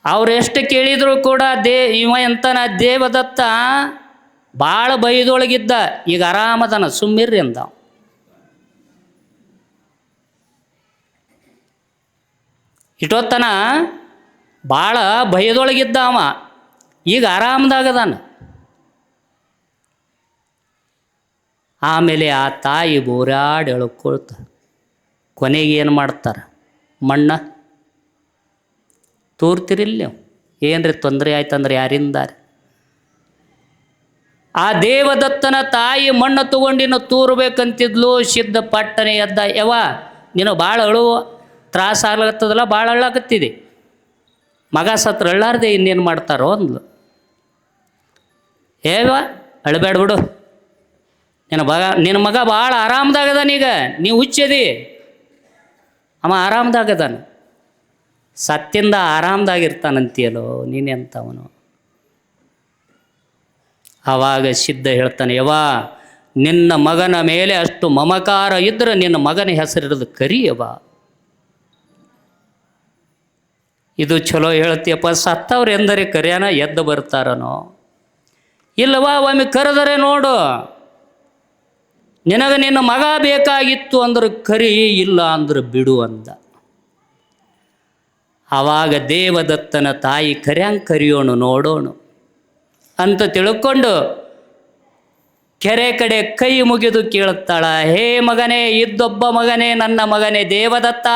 ಅವ್ರು ಎಷ್ಟು ಕೇಳಿದ್ರು ಕೂಡ ಇವ ಎಂತನ ದೇವದತ್ತ ಭಾಳ ಭಯದೊಳಗಿದ್ದ. ಈಗ ಆರಾಮದನ, ಸುಮ್ಮಿರ್ರಿ ಅಂದ. ಇಷ್ಟೊತ್ತನ ಭಾಳ ಭಯದೊಳಗಿದ್ದ ಅವ, ಈಗ ಆರಾಮದಾಗದಾನ. ಆಮೇಲೆ ಆ ತಾಯಿ ಬೋರಾಡಿ ಎಳ್ಕೊಳ್ತ, ಕೊನೆಗೆ ಏನು ಮಾಡ್ತಾರೆ, ಮಣ್ಣ ತೂರ್ತಿರಿಲ್ಲ ನೀವು. ಏನ್ರಿ ತೊಂದರೆ ಆಯ್ತಂದ್ರೆ ಯಾರಿಂದಾರೆ? ಆ ದೇವದತ್ತನ ತಾಯಿ ಮಣ್ಣು ತಗೊಂಡಿನ ತೂರ್ಬೇಕಂತಿದ್ಲು. ಸಿದ್ಧ ಪಟ್ಟನೆ ಎದ್ದ, ಯವ ನೀನು ಭಾಳ ತ್ರಾಸ ಆಗ್ಲತ್ತದಲ್ಲ, ಭಾಳ ಅಳ್ಳಾಕತ್ತಿದೆ. ಮಗ ಸತ್ರ ಅಳ್ಳಾರ್ದೆ ಇನ್ನೇನು ಮಾಡ್ತಾರೋ ಅಂದ್ಲು. ಅಳಬೇಡ ಬಿಡು, ನಿನ್ನ ಮಗ ಭಾಳ ಆರಾಮದಾಗದಾನೀಗ, ನೀವು ಹುಚ್ಚದಿ. ಅವ ಆರಾಮದಾಗದಾನ, ಸತ್ತಿಂದ ಆರಾಮದಾಗಿರ್ತಾನಂತೀಯಲ್ಲೋ ನೀನೆಂತವನು. ಆವಾಗ ಸಿದ್ಧ ಹೇಳ್ತಾನೆ, ಯವ್ವ ನಿನ್ನ ಮಗನ ಮೇಲೆ ಅಷ್ಟು ಮಮಕಾರ ಇದ್ರೆ ನಿನ್ನ ಮಗನ ಹೆಸರಿಡೋದು ಕರಿಯವ್ವ. ಇದು ಚಲೋ ಹೇಳ್ತೀಯಪ್ಪ, ಸತ್ತವ್ರು ಎಂದರೆ ಕರಿಯಾನ ಎದ್ದು ಬರ್ತಾರನೋ ಇಲ್ಲವಾ? ಒಮ್ಮೆ ಕರೆದರೆ ನೋಡು, ನಿನಗೆ ನಿನ್ನ ಮಗ ಬೇಕಾಗಿತ್ತು ಅಂದ್ರೆ ಕರಿ, ಇಲ್ಲ ಅಂದ್ರೆ ಬಿಡು ಅಂದ. ಆವಾಗ ದೇವದತ್ತನ ತಾಯಿ ಕರ್ಯಾಂಗೆ ಕರಿಯೋಣ ನೋಡೋಣ ಅಂತ ತಿಳ್ಕೊಂಡು ಕೆರೆ ಕಡೆ ಕೈ ಮುಗಿದು ಕೇಳುತ್ತಾಳ, ಹೇ ಮಗನೇ, ಇದ್ದೊಬ್ಬ ಮಗನೇ, ನನ್ನ ಮಗನೇ ದೇವದತ್ತ,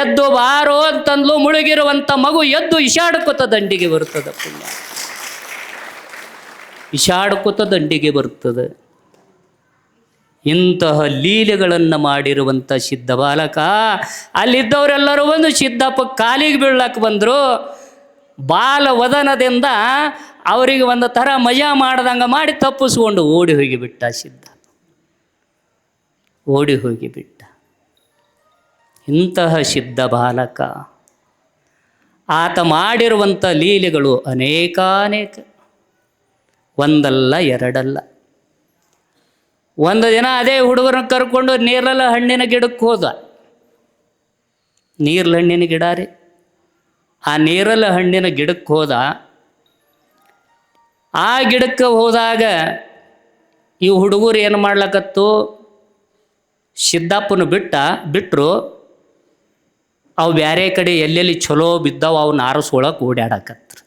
ಎದ್ದು ಬಾರೋ ಅಂತಂದ್ಲು. ಮುಳುಗಿರುವಂಥ ಮಗು ಎದ್ದು ಇಶಾಡ್ಕೊತ ದಂಡಿಗೆ ಬರ್ತದೆ. ಪುಣ್ಯ ಇಶಾಡ್ಕೊತ ದಂಡಿಗೆ ಬರ್ತದೆ. ಇಂತಹ ಲೀಲೆಗಳನ್ನು ಮಾಡಿರುವಂಥ ಸಿದ್ಧ ಬಾಲಕ. ಅಲ್ಲಿದ್ದವರೆಲ್ಲರೂ ಬಂದು ಸಿದ್ದಪ್ಪ ಕಾಲಿಗೆ ಬೀಳಕ್ಕೆ ಬಂದರು. ಬಾಲವದನದಿಂದ ಅವರಿಗೆ ಒಂದು ಥರ ಮಜಾ ಮಾಡ್ದಂಗೆ ಮಾಡಿ ತಪ್ಪಿಸ್ಕೊಂಡು ಓಡಿ ಹೋಗಿಬಿಟ್ಟ ಸಿದ್ಧ, ಓಡಿ ಹೋಗಿಬಿಟ್ಟ. ಇಂತಹ ಸಿದ್ಧ ಬಾಲಕ. ಆತ ಮಾಡಿರುವಂಥ ಲೀಲೆಗಳು ಅನೇಕಾನೇಕ. ಒಂದಲ್ಲ ಎರಡಲ್ಲ. ಒಂದು ದಿನ ಅದೇ ಹುಡುಗರನ್ನ ಕರ್ಕೊಂಡು ನೇರಲ ಹಣ್ಣಿನ ಗಿಡಕ್ಕೆ ಹೋದ. ನೀರ್ಲ ಹಣ್ಣಿನ ಗಿಡ ರೀ. ಆ ನೇರಲ ಹಣ್ಣಿನ ಗಿಡಕ್ಕೆ ಹೋದ. ಆ ಗಿಡಕ್ಕೆ ಹೋದಾಗ ಈ ಹುಡುಗರು ಏನು ಮಾಡ್ಲಕತ್ತು, ಸಿದ್ದಪ್ಪನ ಬಿಟ್ಟರು. ಅವು ಬೇರೆ ಕಡೆ ಎಲ್ಲೆಲ್ಲಿ ಚಲೋ ಬಿದ್ದಾವ ಅವನ್ನ ಆರಿಸ್ಕೊಳಕ್ಕೆ ಓಡಾಡಕತ್ರು.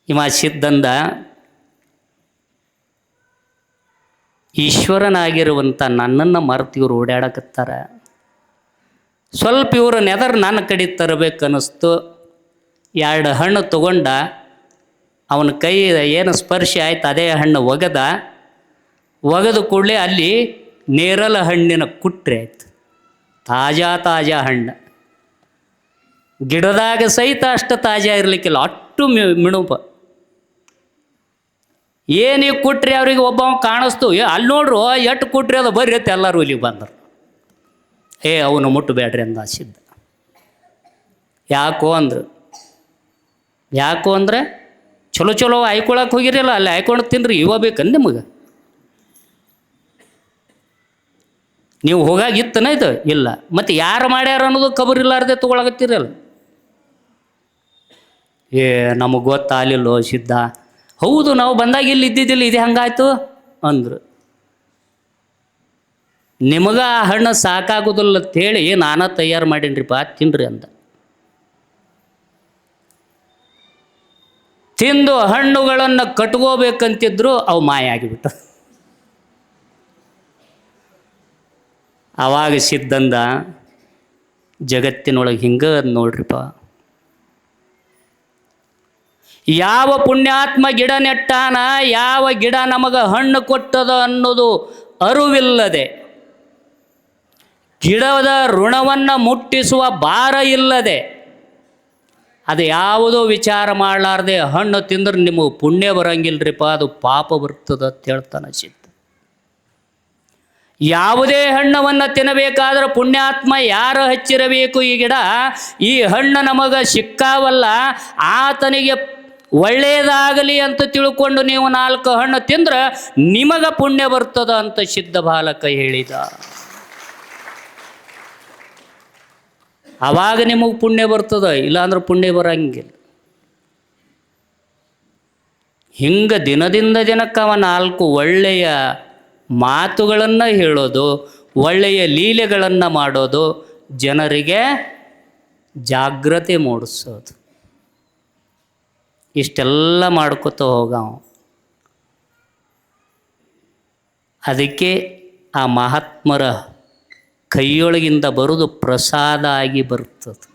ಇವ ಸಿದ್ದಂದ ಈಶ್ವರನಾಗಿರುವಂಥ ನನ್ನನ್ನು ಮರೆತು ಇವ್ರು ಓಡಾಡಕತ್ತಾರ, ಸ್ವಲ್ಪ ಇವ್ರ ನೆದರ್ ನನ್ನ ಕಡೆ ತರಬೇಕನ್ನಿಸ್ತು. 2 ಹಣ್ಣು ತಗೊಂಡ ಅವನ ಕೈ ಏನು ಸ್ಪರ್ಶ ಆಯ್ತು ಅದೇ ಹಣ್ಣು ಒಗೆದ ಕೂಡಲೇ ಅಲ್ಲಿ ನೇರಲ ಹಣ್ಣಿನ ಕುಟ್ರೆ ಆಯ್ತು. ತಾಜಾ ಹಣ್ಣು. ಗಿಡದಾಗ ಸಹಿತ ಅಷ್ಟು ತಾಜಾ ಇರಲಿಕ್ಕಿಲ್ಲ, ಅಷ್ಟು ಮಿಣುಪ. ಏನೀಗ ಕುಟ್ರಿ ಅವ್ರಿಗೆ ಒಬ್ಬ ಕಾಣಿಸ್ತು. ಅಲ್ಲಿ ನೋಡ್ರು ಎಷ್ಟು ಕುಟ್ರಿ ಅದು ಬರ್ರಿ ಅಂತ ಎಲ್ಲರೂ ಇಲ್ಲಿಗೆ ಬಂದರು. ಅವನು ಮುಟ್ಟಬೇಡ್ರಿ ಅಂದ ಸಿದ್ಧ. ಯಾಕೋ ಅಂದ್ರೆ ಚಲೋ ಆಯ್ಕೊಳಕ್ಕೆ ಹೋಗಿರಲ್ಲ, ಅಲ್ಲಿ ಆಯ್ಕೊಂಡು ತಿನ್ರಿ, ಇವ ಬೇಕಂದು ನಿಮಗೆ. ನೀವು ಹೋಗಾಗಿತ್ತನ ಇದು ಇಲ್ಲ, ಮತ್ತು ಯಾರು ಮಾಡ್ಯಾರ ಅನ್ನೋದು ಖಬರಿಲ್ಲಾರ್ದೆ ತೊಗೊಳಕತ್ತೀರಲ್ಲ. ನಮಗೆ ಗೊತ್ತಾಗಲಿಲ್ಲೋ ಸಿದ್ಧ. ಹೌದು, ನಾವು ಬಂದಾಗ ಇಲ್ಲಿ ಇದ್ದಿದ್ದಿಲ್ಲ, ಇದು ಹಂಗಾಯ್ತು ಅಂದರು. ನಿಮಗೆ ಆ ಹಣ್ಣು ಸಾಕಾಗೋದಿಲ್ಲ ಅಂತೇಳಿ ನಾನು ತಯಾರು ಮಾಡೀನಿರಿಪ್ಪ, ತಿನ್ರಿ ಅಂದ. ತಿಂದು ಹಣ್ಣುಗಳನ್ನು ಕಟ್ಕೋಬೇಕಂತಿದ್ರು, ಅವು ಮಾಯ ಆಗಿಬಿಟ್ಟು. ಆವಾಗ ಸಿದ್ದಂದ ಜಗತ್ತಿನೊಳಗೆ ಹಿಂಗೆ ನೋಡ್ರಿಪ್ಪ, ಯಾವ ಪುಣ್ಯಾತ್ಮ ಗಿಡ ನೆಟ್ಟಾನ, ಯಾವ ಗಿಡ ನಮಗೆ ಹಣ್ಣು ಕೊಟ್ಟದ ಅನ್ನೋದು ಅರಿವಿಲ್ಲದೆ, ಗಿಡದ ಋಣವನ್ನು ಮುಟ್ಟಿಸುವ ಭಾರ ಇಲ್ಲದೆ, ಅದು ಯಾವುದೋ ವಿಚಾರ ಮಾಡಲಾರ್ದೆ ಹಣ್ಣು ತಿಂದ್ರೆ ನಿಮಗೆ ಪುಣ್ಯ ಬರಂಗಿಲ್ರಿಪ್ಪ, ಅದು ಪಾಪ ಬರ್ತದೆ ಅಂತ ಹೇಳ್ತಾನೆ ಸಿದ್ಧ. ಯಾವುದೇ ಹಣ್ಣವನ್ನು ತಿನ್ನಬೇಕಾದ್ರೆ ಪುಣ್ಯಾತ್ಮ ಯಾರು ಹಚ್ಚಿರಬೇಕು ಈ ಗಿಡ, ಈ ಹಣ್ಣು ನಮಗೆ ಸಿಕ್ಕಾವಲ್ಲ, ಆತನಿಗೆ ಒಳ್ಳೆಯದಾಗಲಿ ಅಂತ ತಿಳ್ಕೊಂಡು ನೀವು 4 ಹಣ್ಣು ತಿಂದ್ರೆ ನಿಮಗೆ ಪುಣ್ಯ ಬರ್ತದ ಅಂತ ಸಿದ್ಧ ಬಾಲಕ ಹೇಳಿದ. ಆವಾಗ ನಿಮಗೆ ಪುಣ್ಯ ಬರ್ತದ, ಇಲ್ಲಾಂದ್ರೆ ಪುಣ್ಯ ಬರಂಗಿಲ್ಲ. ಹಿಂಗೆ ದಿನದಿಂದ ದಿನಕ್ಕೆ ಅವ 4 ಒಳ್ಳೆಯ ಮಾತುಗಳನ್ನು ಹೇಳೋದು, ಒಳ್ಳೆಯ ಲೀಲೆಗಳನ್ನು ಮಾಡೋದು, ಜನರಿಗೆ ಜಾಗೃತಿ ಮೂಡಿಸೋದು, ಇಷ್ಟೆಲ್ಲ ಮಾಡ್ಕೊತ ಹೋಗವ. ಅದಕ್ಕೆ ಆ ಮಹಾತ್ಮರ ಕೈಯೊಳಗಿಂದ ಬರೋದು ಪ್ರಸಾದ ಆಗಿ ಬರ್ತದೆ.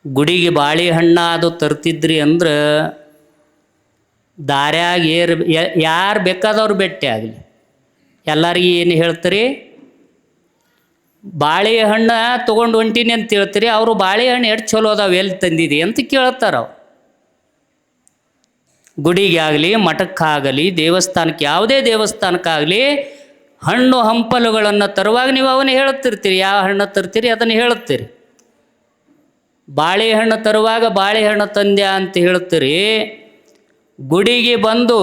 ಗುಡಿಗೆ ಬಾಳೆಹಣ್ಣು ಅದು ತರ್ತಿದ್ರಿ ಅಂದ್ರೆ ದಾರ್ಯಾಗ ಯಾರು ಬೇಕಾದವ್ರು ಭೇಟಿ ಆಗಲಿ, ಎಲ್ಲರಿಗೂ ಏನು ಹೇಳ್ತೀರಿ, ಬಾಳೆಹಣ್ಣು ತೊಗೊಂಡು ಹೊಂಟೀನಿ ಅಂತ ಹೇಳ್ತೀರಿ. ಅವರು ಬಾಳೆಹಣ್ಣು ಎಷ್ಟು ಚಲೋ ಅದಾವೆ, ಎಲ್ಲಿ ತಂದಿದೆ ಅಂತ ಕೇಳ್ತಾರೆ. ಅವ್ರು ಗುಡಿಗೆ ಆಗಲಿ, ಮಠಕ್ಕಾಗಲಿ, ದೇವಸ್ಥಾನಕ್ಕೆ, ಯಾವುದೇ ದೇವಸ್ಥಾನಕ್ಕಾಗಲಿ ಹಣ್ಣು ಹಂಪಲುಗಳನ್ನು ತರುವಾಗ ನೀವು ಅವನ್ನ ಹೇಳ್ತಿರ್ತೀರಿ, ಯಾವ ಹಣ್ಣು ತರ್ತೀರಿ ಅದನ್ನು ಹೇಳ್ತೀರಿ. ಬಾಳೆಹಣ್ಣು ತರುವಾಗ ಬಾಳೆಹಣ್ಣು ತಂದ್ಯ ಅಂತ ಹೇಳ್ತೀರಿ. ಗುಡಿಗೆ ಬಂದು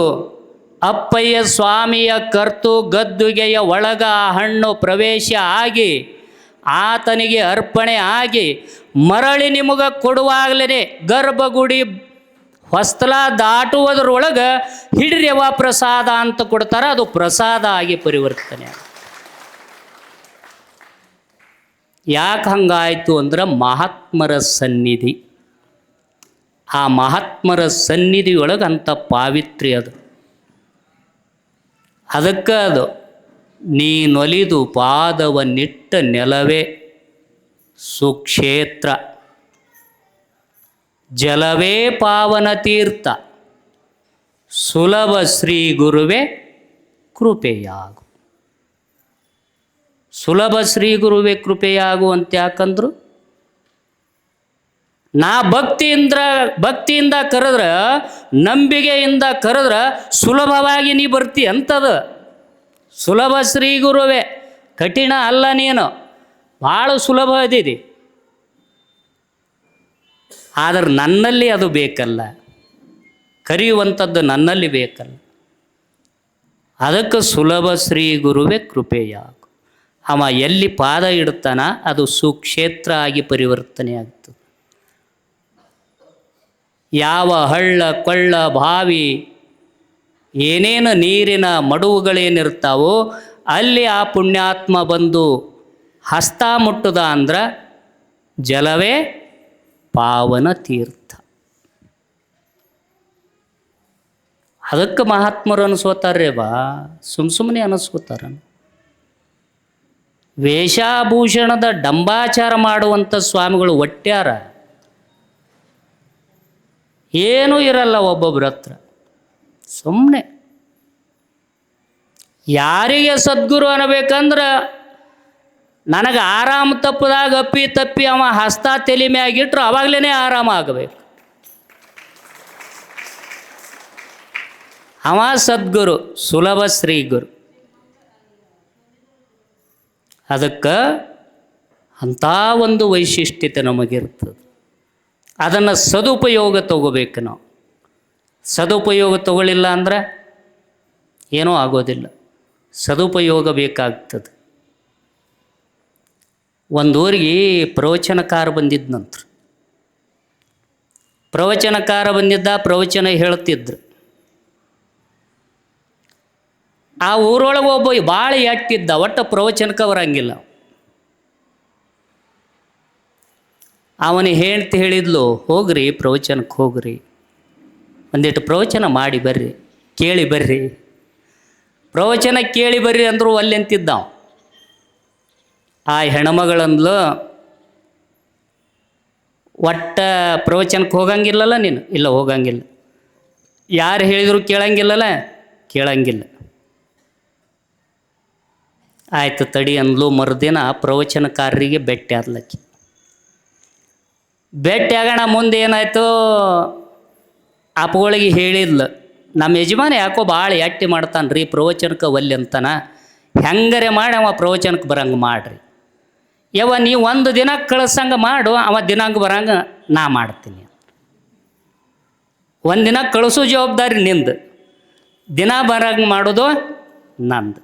ಅಪ್ಪಯ್ಯ ಸ್ವಾಮಿಯ ಕರ್ತು ಗದ್ದುಗೆಯ ಒಳಗ ಆ ಹಣ್ಣು ಪ್ರವೇಶ ಆಗಿ ಆತನಿಗೆ ಅರ್ಪಣೆ ಆಗಿ ಮರಳಿ ನಿಮಗೆ ಕೊಡುವಾಗಲೇ ಗರ್ಭಗುಡಿ ಹೊಸ್ತಲ ದಾಟುವುದರೊಳಗೆ ಹಿಡಿಯವ ಪ್ರಸಾದ ಅಂತ ಕೊಡ್ತಾರೆ. ಅದು ಪ್ರಸಾದ ಆಗಿ ಪರಿವರ್ತನೆ. ಯಾಕೆ ಹಂಗಾಯಿತು ಅಂದ್ರೆ ಮಹಾತ್ಮರ ಸನ್ನಿಧಿ. ಆ ಮಹಾತ್ಮರ ಸನ್ನಿಧಿಯೊಳಗೆ ಅಂಥ ಪಾವಿತ್ರ್ಯ ಅದು. ಅದಕ್ಕೆ ಅದು ನೀನೊಲಿದು ಪಾದವನ್ನಿಟ್ಟ ನೆಲವೇ ಸುಕ್ಷೇತ್ರ, ಜಲವೇ ಪಾವನ ತೀರ್ಥ, ಸುಲಭ ಶ್ರೀ ಗುರುವೇ ಕೃಪೆಯಾಗು. ಸುಲಭ ಶ್ರೀ ಗುರುವೇ ಕೃಪೆಯಾಗು ಅಂತ ಯಾಕಂದ್ರು, ನಾ ಭಕ್ತಿಯಿಂದ ಕರೆದ್ರೆ, ನಂಬಿಕೆಯಿಂದ ಕರೆದ್ರೆ ಸುಲಭವಾಗಿ ನೀ ಬರ್ತಿ ಅಂತದ. ಸುಲಭ ಶ್ರೀ ಗುರುವೇ, ಕಠಿಣ ಅಲ್ಲ, ನೀನು ಭಾಳ ಸುಲಭ ಅದಿದಿ. ಆದರೆ ನನ್ನಲ್ಲಿ ಅದು ಬೇಕಲ್ಲ, ಕರೆಯುವಂಥದ್ದು ನನ್ನಲ್ಲಿ ಬೇಕಲ್ಲ. ಅದಕ್ಕೆ ಸುಲಭ ಶ್ರೀ ಗುರುವೇ ಕೃಪೆಯಾಗು. ಅವ ಎಲ್ಲಿ ಪಾದ ಇಡ್ತಾನ ಅದು ಸುಕ್ಷೇತ್ರ ಆಗಿ ಪರಿವರ್ತನೆ ಆಗ್ತದೆ. ಯಾವ ಹಳ್ಳ ಕೊಳ್ಳ ಬಾವಿ ಏನೇನು ನೀರಿನ ಮಡುವುಗಳೇನಿರ್ತಾವೋ ಅಲ್ಲಿ ಆ ಪುಣ್ಯಾತ್ಮ ಬಂದು ಹಸ್ತ ಮುಟ್ಟುದ ಅಂದ್ರೆ ಜಲವೇ ಪಾವನ ತೀರ್ಥ. ಅದಕ್ಕೆ ಮಹಾತ್ಮರು ಅನಿಸ್ಕೋತಾರ್ರಿ ಬಾ, ಸುಮ್ಮನೆ ಅನಿಸ್ಕೋತಾರ. ವೇಷಾಭೂಷಣದ ಡಂಬಾಚಾರ ಮಾಡುವಂಥ ಸ್ವಾಮಿಗಳು ಒಟ್ಟ್ಯಾರ, ಏನೂ ಇರಲ್ಲ ಒಬ್ಬೊಬ್ಬರ ಹತ್ರ. ಸುಮ್ಮನೆ ಯಾರಿಗೆ ಸದ್ಗುರು ಅನ್ನಬೇಕಂದ್ರೆ ನನಗೆ ಆರಾಮ ತಪ್ಪದಾಗ ಅಪ್ಪಿ ತಪ್ಪಿ ಅವ ಹಸ್ತ ತಲೆ ಮ್ಯಾಗಿಟ್ರು ಅವಾಗಲೇ ಆರಾಮ ಆಗಬೇಕು. ಅವ ಸದ್ಗುರು, ಸುಲಭ ಶ್ರೀ ಗುರು. ಅದಕ್ಕೆ ಅಂಥ ಒಂದು ವೈಶಿಷ್ಟ್ಯತೆ ನಮಗಿರ್ತದೆ. ಅದನ್ನು ಸದುಪಯೋಗ ತಗೋಬೇಕು ನಾವು. ಸದುಪಯೋಗ ತಗೊಳ್ಳಿಲ್ಲ ಅಂದ್ರೆ ಏನೂ ಆಗೋದಿಲ್ಲ. ಸದುಪಯೋಗ ಬೇಕಾಗ್ತದೆ. ಒಂದು ಊರಿಗೆ ಪ್ರವಚನಕಾರ ಬಂದಿದ್ನಂತ್ರ. ಪ್ರವಚನಕಾರ ಬಂದಿದ್ದ, ಪ್ರವಚನ ಹೇಳ್ತಿದ್ರು. ಆ ಊರೊಳಗೆ ಒಬ್ಬ ಭಾಳ ಎಟ್ಟಿದ್ದ, ಒಟ್ಟು ಪ್ರವಚನಕ್ಕೆ ಬರಂಗಿಲ್ಲ. ಅವನಿಗೆ ಹೇಳ್ತಿ ಹೇಳಿದ್ಲು, ಹೋಗ್ರಿ ಪ್ರವಚನಕ್ಕೆ ಹೋಗ್ರಿ, ಒಂದಿಟ್ಟು ಪ್ರವಚನ ಮಾಡಿ ಬರ್ರಿ, ಕೇಳಿ ಬರ್ರಿ. ಪ್ರವಚನ ಕೇಳಿ ಬರ್ರಿ ಅಂದರು ಅಲ್ಲಿ ಅಂತಿದ್ದ. ಆ ಹೆಣ್ಮಗಳಂದ್ಲು, ಒಟ್ಟ ಪ್ರವಚನಕ್ಕೆ ಹೋಗಂಗಿಲ್ಲಲ್ಲ ನೀನು? ಇಲ್ಲ ಹೋಗಂಗಿಲ್ಲ. ಯಾರು ಹೇಳಿದ್ರು ಕೇಳಂಗಿಲ್ಲಲ್ಲ? ಕೇಳಂಗಿಲ್ಲ. ಆಯ್ತು ತಡಿ ಅಂದ್ಲು. ಮರುದಿನ ಪ್ರವಚನಕಾರರಿಗೆ ಭೇಟಿ ಆದ್ಲಕ್ಕಿ. ಭೇಟಿ ಆಗೋಣ ಮುಂದೆ ಏನಾಯಿತು, ಅಪ್ಪಗಳಿಗೆ ಹೇಳಿದ್ಲು, ನಮ್ಮ ಯಜಮಾನ ಯಾಕೋ ಭಾಳ ಎಟ್ಟಿ ಮಾಡ್ತಾನೆ ರೀ, ಪ್ರವಚನಕ್ಕೆ ಒಲ್ಲೆ ಅಂತಾನ, ಹೆಂಗರೆ ಮಾಡಿ ಅವ ಪ್ರವಚನಕ್ಕೆ ಬರಂಗೆ ಮಾಡಿರಿ. ಯವ್ವ ನೀವು ಒಂದು ದಿನ ಕಳ್ಸಂಗೆ ಮಾಡು, ಅವ ದಿನಾಂಕ ಬರಂಗೆ ನಾ ಮಾಡ್ತೀನಿ. ಒಂದಿನ ಕಳಿಸೋ ಜವಾಬ್ದಾರಿ ನಿಂದು, ದಿನ ಬರಂಗೆ ಮಾಡೋದು ನಂದು.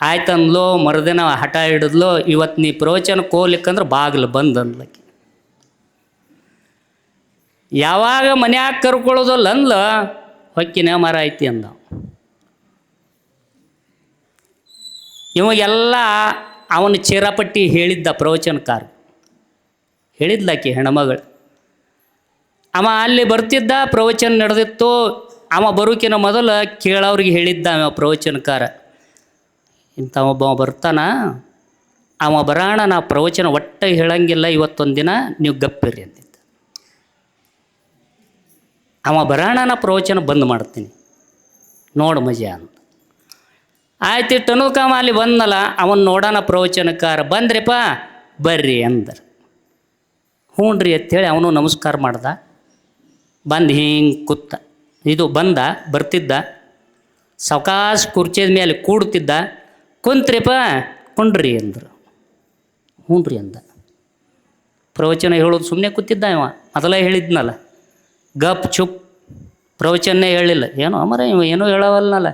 ಆಯ್ತಂದ್ಲು. ಮರುದಿನ ಹಠ ಹಿಡಿದ್ಲು, ಇವತ್ತು ನೀ ಪ್ರವಚನಕ್ಕೆ ಹೋಗ್ಲಿಕ್ಕಂದ್ರೆ ಬಾಗಿಲು ಬಂದು ಅಂದ್ಲಕ್ಕಿ. ಯಾವಾಗ ಮನ್ಯಾಗ ಕರ್ಕೊಳ್ಳೋದಲ್ಲ ಅಂದ್ಲು, ಹೊಕ್ಕಿನ ಮರ ಐತಿ ಅಂದ. ಇವಾಗೆಲ್ಲ ಅವನು ಚೀರಾಪಟ್ಟಿ ಹೇಳಿದ್ದ ಪ್ರವಚನಕಾರ, ಹೇಳಿದ್ಲಾಕಿ ಹೆಣ್ಮಗಳು. ಅವ ಅಲ್ಲಿ ಬರ್ತಿದ್ದ, ಪ್ರವಚನ ನಡೆದಿತ್ತು. ಅವ ಬರೋಕಿನ ಮೊದಲು ಕೇಳೋರಿಗೆ ಹೇಳಿದ್ದ ಅವ ಪ್ರವಚನಕಾರ, ಇಂಥ ಒಬ್ಬ ಬರ್ತಾನ, ಅವ ಬರಾಣ ನಾ ಪ್ರವಚನ ಒಟ್ಟ ಹೇಳಂಗಿಲ್ಲ, ಇವತ್ತೊಂದು ದಿನ ನೀವು ಗಪ್ಪಿರಿ ಅಂತಿದ್ದ. ಅವ ಬರಾಣ ನಾ ಪ್ರವಚನ ಬಂದ್ ಮಾಡ್ತೀನಿ, ನೋಡು ಮಜಾ ಅಂತ. ಆಯ್ತು ಟನುಕಾಮ ಅಲ್ಲಿ ಬಂದಲ್ಲ, ಅವನು ನೋಡೋಣ ಪ್ರವಚನಕಾರ. ಬಂದ್ರಿಪ್ಪ ಬರ್ರಿ ಅಂದರು. ಹ್ಞೂ ರೀ ಅಂಥೇಳಿ ಅವನು ನಮಸ್ಕಾರ ಮಾಡ್ದ. ಬಂದು ಹಿಂಗೆ ಕೂತ. ಇದು ಬಂದ, ಬರ್ತಿದ್ದ, ಸಾವಕಾಶ ಕುರ್ಚಿದ ಮೇಲೆ ಕೂಡ್ತಿದ್ದ. ಕುಂತ್ರಿಪ್ಪ, ಕುಂಡ್ರಿ ಅಂದರು. ಹ್ಞೂ ರೀ ಅಂದ. ಪ್ರವಚನ ಹೇಳೋದು ಸುಮ್ಮನೆ ಕೂತಿದ್ದ. ಇವ ಮೊದಲೇ ಹೇಳಿದ್ನಲ್ಲ, ಗಪ್ ಚುಪ್ ಪ್ರವಚನೇ ಹೇಳಿಲ್ಲ. ಏನೋ ಅಮರ ಇವ ಏನೋ ಹೇಳವಲ್ನಲ್ಲ,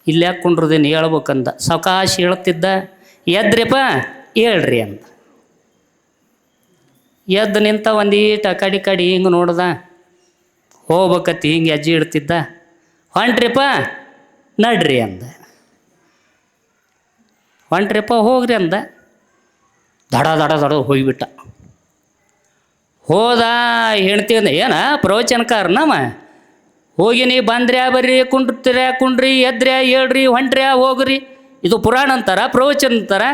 ಇಲ್ಲಿ ಯಾಕೆ ಕುಂಡ್ರದೇನು ಹೇಳ್ಬೇಕಂದ. ಸಾವಕಾಶ ಹೇಳ್ತಿದ್ದ. ಎದ್ರಿಪ್ಪ ಹೇಳ್ರಿ ಅಂದ. ಎದ್ದು ನಿಂತ ಒಂದೀಟ ಕಡಿ ಹಿಂಗೆ ನೋಡ್ದ. ಹೋಗ್ಬೇಕತ್ತಿ ಹಿಂಗೆ ಹೆಜ್ಜೆ ಇಡ್ತಿದ್ದ. ಹೊಂಟ್ರಿಪ್ಪ ನಡ್ರಿ ಅಂದ. ಹೊಂಟ್ರಿಪ್ಪ ಹೋಗ್ರಿ ಅಂದ. ದಡ ಹೋಗಿಬಿಟ್ಟ. ಹೋದ. ಹೆಣ್ತಿ ಅಂದ, ಏನ ಪ್ರವಚನಕಾರನಮ್ಮ, ಹೋಗಿ ನೀ ಬಂದ್ರ್ಯಾ ಬರ್ರಿ, ಕುಂಡ್ರಿ, ಎದ್ರ್ಯಾ ಹೇಳ್ರಿ, ಹೊಂಟ್ರ್ಯಾ ಹೋಗ್ರಿ. ಇದು ಪುರಾಣ ಅಂತಾರ, ಪ್ರವಚನ ಅಂತಾರ.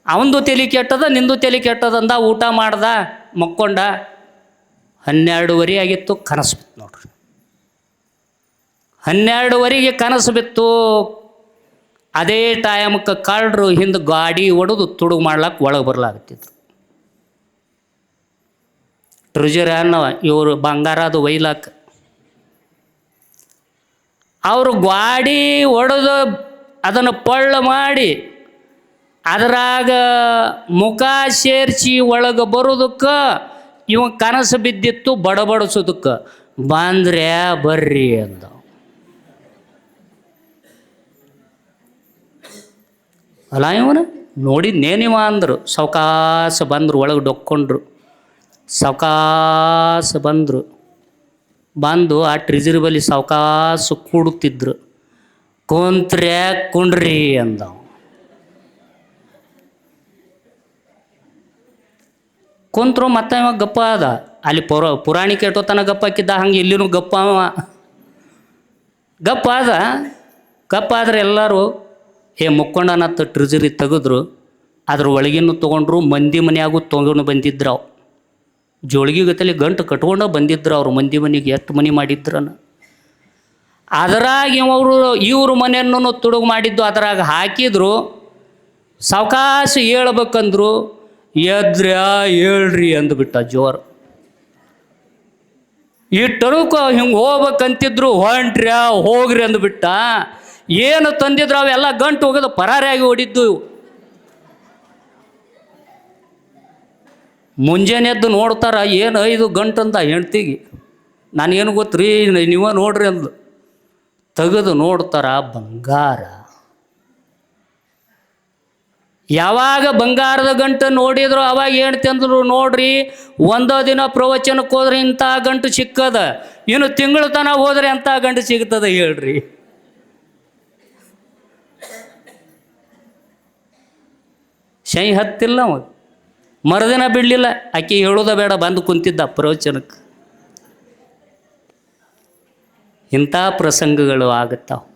ಅವಂದು ತಲೆ ಕೆಟ್ಟದ, ನಿಂದು ತಲೆ ಕೆಟ್ಟದಂದ. ಊಟ ಮಾಡ್ದ, ಮಕ್ಕೊಂಡ. 12:30 ಆಗಿತ್ತು. ಕನಸು ಬಿತ್ತು ನೋಡ್ರಿ. 12:30ಗೆ ಕನಸು ಬಿತ್ತು. ಅದೇ ಟೈಮಕ್ಕೆ ಕಳ್ಳರು ಹಿಂದೆ ಗಾಡಿ ಹೊಡೆದು ತುಡುಗು ಮಾಡ್ಲಾಕ ಒಳಗೆ ಬರ್ಲಾಗತ್ತಿದ್ರು. ಟ್ರೆಜರ್ ಅನ್ನವ ಇವರು ಬಂಗಾರ ಅದು ಒಯ್ಲಾಕ. ಅವರು ಗಾಡಿ ಹೊಡೆದು ಅದನ್ನು ಪಳ್ಳ ಮಾಡಿ ಅದರಾಗ ಮುಖ ಸೇರಿಸಿ ಒಳಗೆ ಬರೋದಕ್ಕೆ ಇವ ಕನಸು ಬಿದ್ದಿತ್ತು ಬಡಬಡಿಸೋದಕ್ಕೆ. ಬಂದ್ರೆ ಬರ್ರಿ ಅಂದ. ಅಲ್ಲ ಇವನು ನೋಡಿದ್ನೇನಿವ ಅಂದರು. ಸಾವಕಾಶ ಬಂದರು, ಒಳಗೆ ಡೊಕ್ಕೊಂಡ್ರು. ಸಾವಕಾಶ ಬಂದು ಆ ಟ್ರಿಜರಿ ಬಳಿ ಸಾವಕಾಶ ಕೂಡುತ್ತಿದ್ರು. ಕುಂತ್ರೆ ಕುಂಡ್ರಿ ಅಂದ. ಕುಂತ್ರು ಮತ್ತೆ ಇವಾಗ ಗಪ್ಪ ಅದ. ಅಲ್ಲಿ ಪುರಾಣಿಕ ಎಷ್ಟೋತನ ಗಪ್ಪ ಹಾಕಿದ್ದ, ಹಂಗೆ ಇಲ್ಲಿನೂ ಗಪ್ಪ ಗಪ್ಪ ಆದ್ರೆ ಎಲ್ಲರೂ ಮುಕ್ಕೊಂಡನತ್ತ ಟ್ರಿಜರಿ ತೆಗೆದ್ರು. ಅದ್ರ ಒಳಗಿನೂ ತೊಗೊಂಡ್ರು, ಮಂದಿ ಮನೆಯಾಗೂ ತೊಗೊಂಡು ಬಂದಿದ್ರು. ಅವು ಜೋಳಿಗೆ ಗತ್ತಲಿ ಗಂಟು ಕಟ್ಕೊಂಡು ಬಂದಿದ್ರು ಅವ್ರು. ಮಂದಿ ಮನೆಗೆ ಎಷ್ಟು ಮನೆ ಮಾಡಿದ್ರನ ಅದರಾಗ ಇವ್ರ ಮನೆಯನ್ನು ತುಡುಗು ಮಾಡಿದ್ದು ಅದರಾಗ ಹಾಕಿದ್ರು. ಸಾವಕಾಶ ಹೇಳ್ಬೇಕಂದ್ರು. ಎದ್ರ್ಯಾ ಹೇಳ್ರಿ ಅಂದ್ಬಿಟ್ಟ ಜೋರು. ಇಟ್ಟರುಕ ಹಿಂಗೆ ಹೋಗ್ಬೇಕಂತಿದ್ರು. ಹೊಂಟ್ರ್ಯಾ ಹೋಗ್ರಿ ಅಂದ್ಬಿಟ್ಟ. ಏನು ತಂದಿದ್ರು ಅವೆಲ್ಲ ಗಂಟು ಹೋಗೋದು ಪರಾರಿಯಾಗಿ ಹೊಡಿದ್ದು. ಮುಂಜಾನೆ ಎದ್ದು ನೋಡ್ತಾರ, ಏನು ಇದು ಗಂಟಂತ ಹೆಂಡ್ತಿಗೆ. ನನಗೇನು ಗೊತ್ತ್ರಿ, ನೀವ ನೋಡ್ರಿ ಅಂದು. ತೆಗೆದು ನೋಡ್ತಾರ ಬಂಗಾರ. ಯಾವಾಗ ಬಂಗಾರದ ಗಂಟು ನೋಡಿದ್ರು ಅವಾಗ ಹೆಂಡ್ತಿ ಅಂದ್ರು, ನೋಡ್ರಿ ಒಂದೋ ದಿನ ಪ್ರವಚನಕ್ಕೆ ಹೋದ್ರೆ ಇಂಥ ಗಂಟು ಸಿಕ್ಕದ, ಇನ್ನು ತಿಂಗಳ ತನಕ ಹೋದ್ರೆ ಅಂಥ ಗಂಟು ಸಿಗ್ತದೆ ಹೇಳ್ರಿ. ಶೈ ಹತ್ತಿಲ್ಲ ಅವ. ಮರುದಿನ ಬಿಡಲಿಲ್ಲ. ಆಕೆ ಹೇಳೋದ ಬೇಡ, ಬಂದು ಕುಂತಿದ್ದ ಪ್ರವಚನಕ್ಕೆ. ಇಂಥ ಪ್ರಸಂಗಗಳು ಆಗುತ್ತಾವೆ.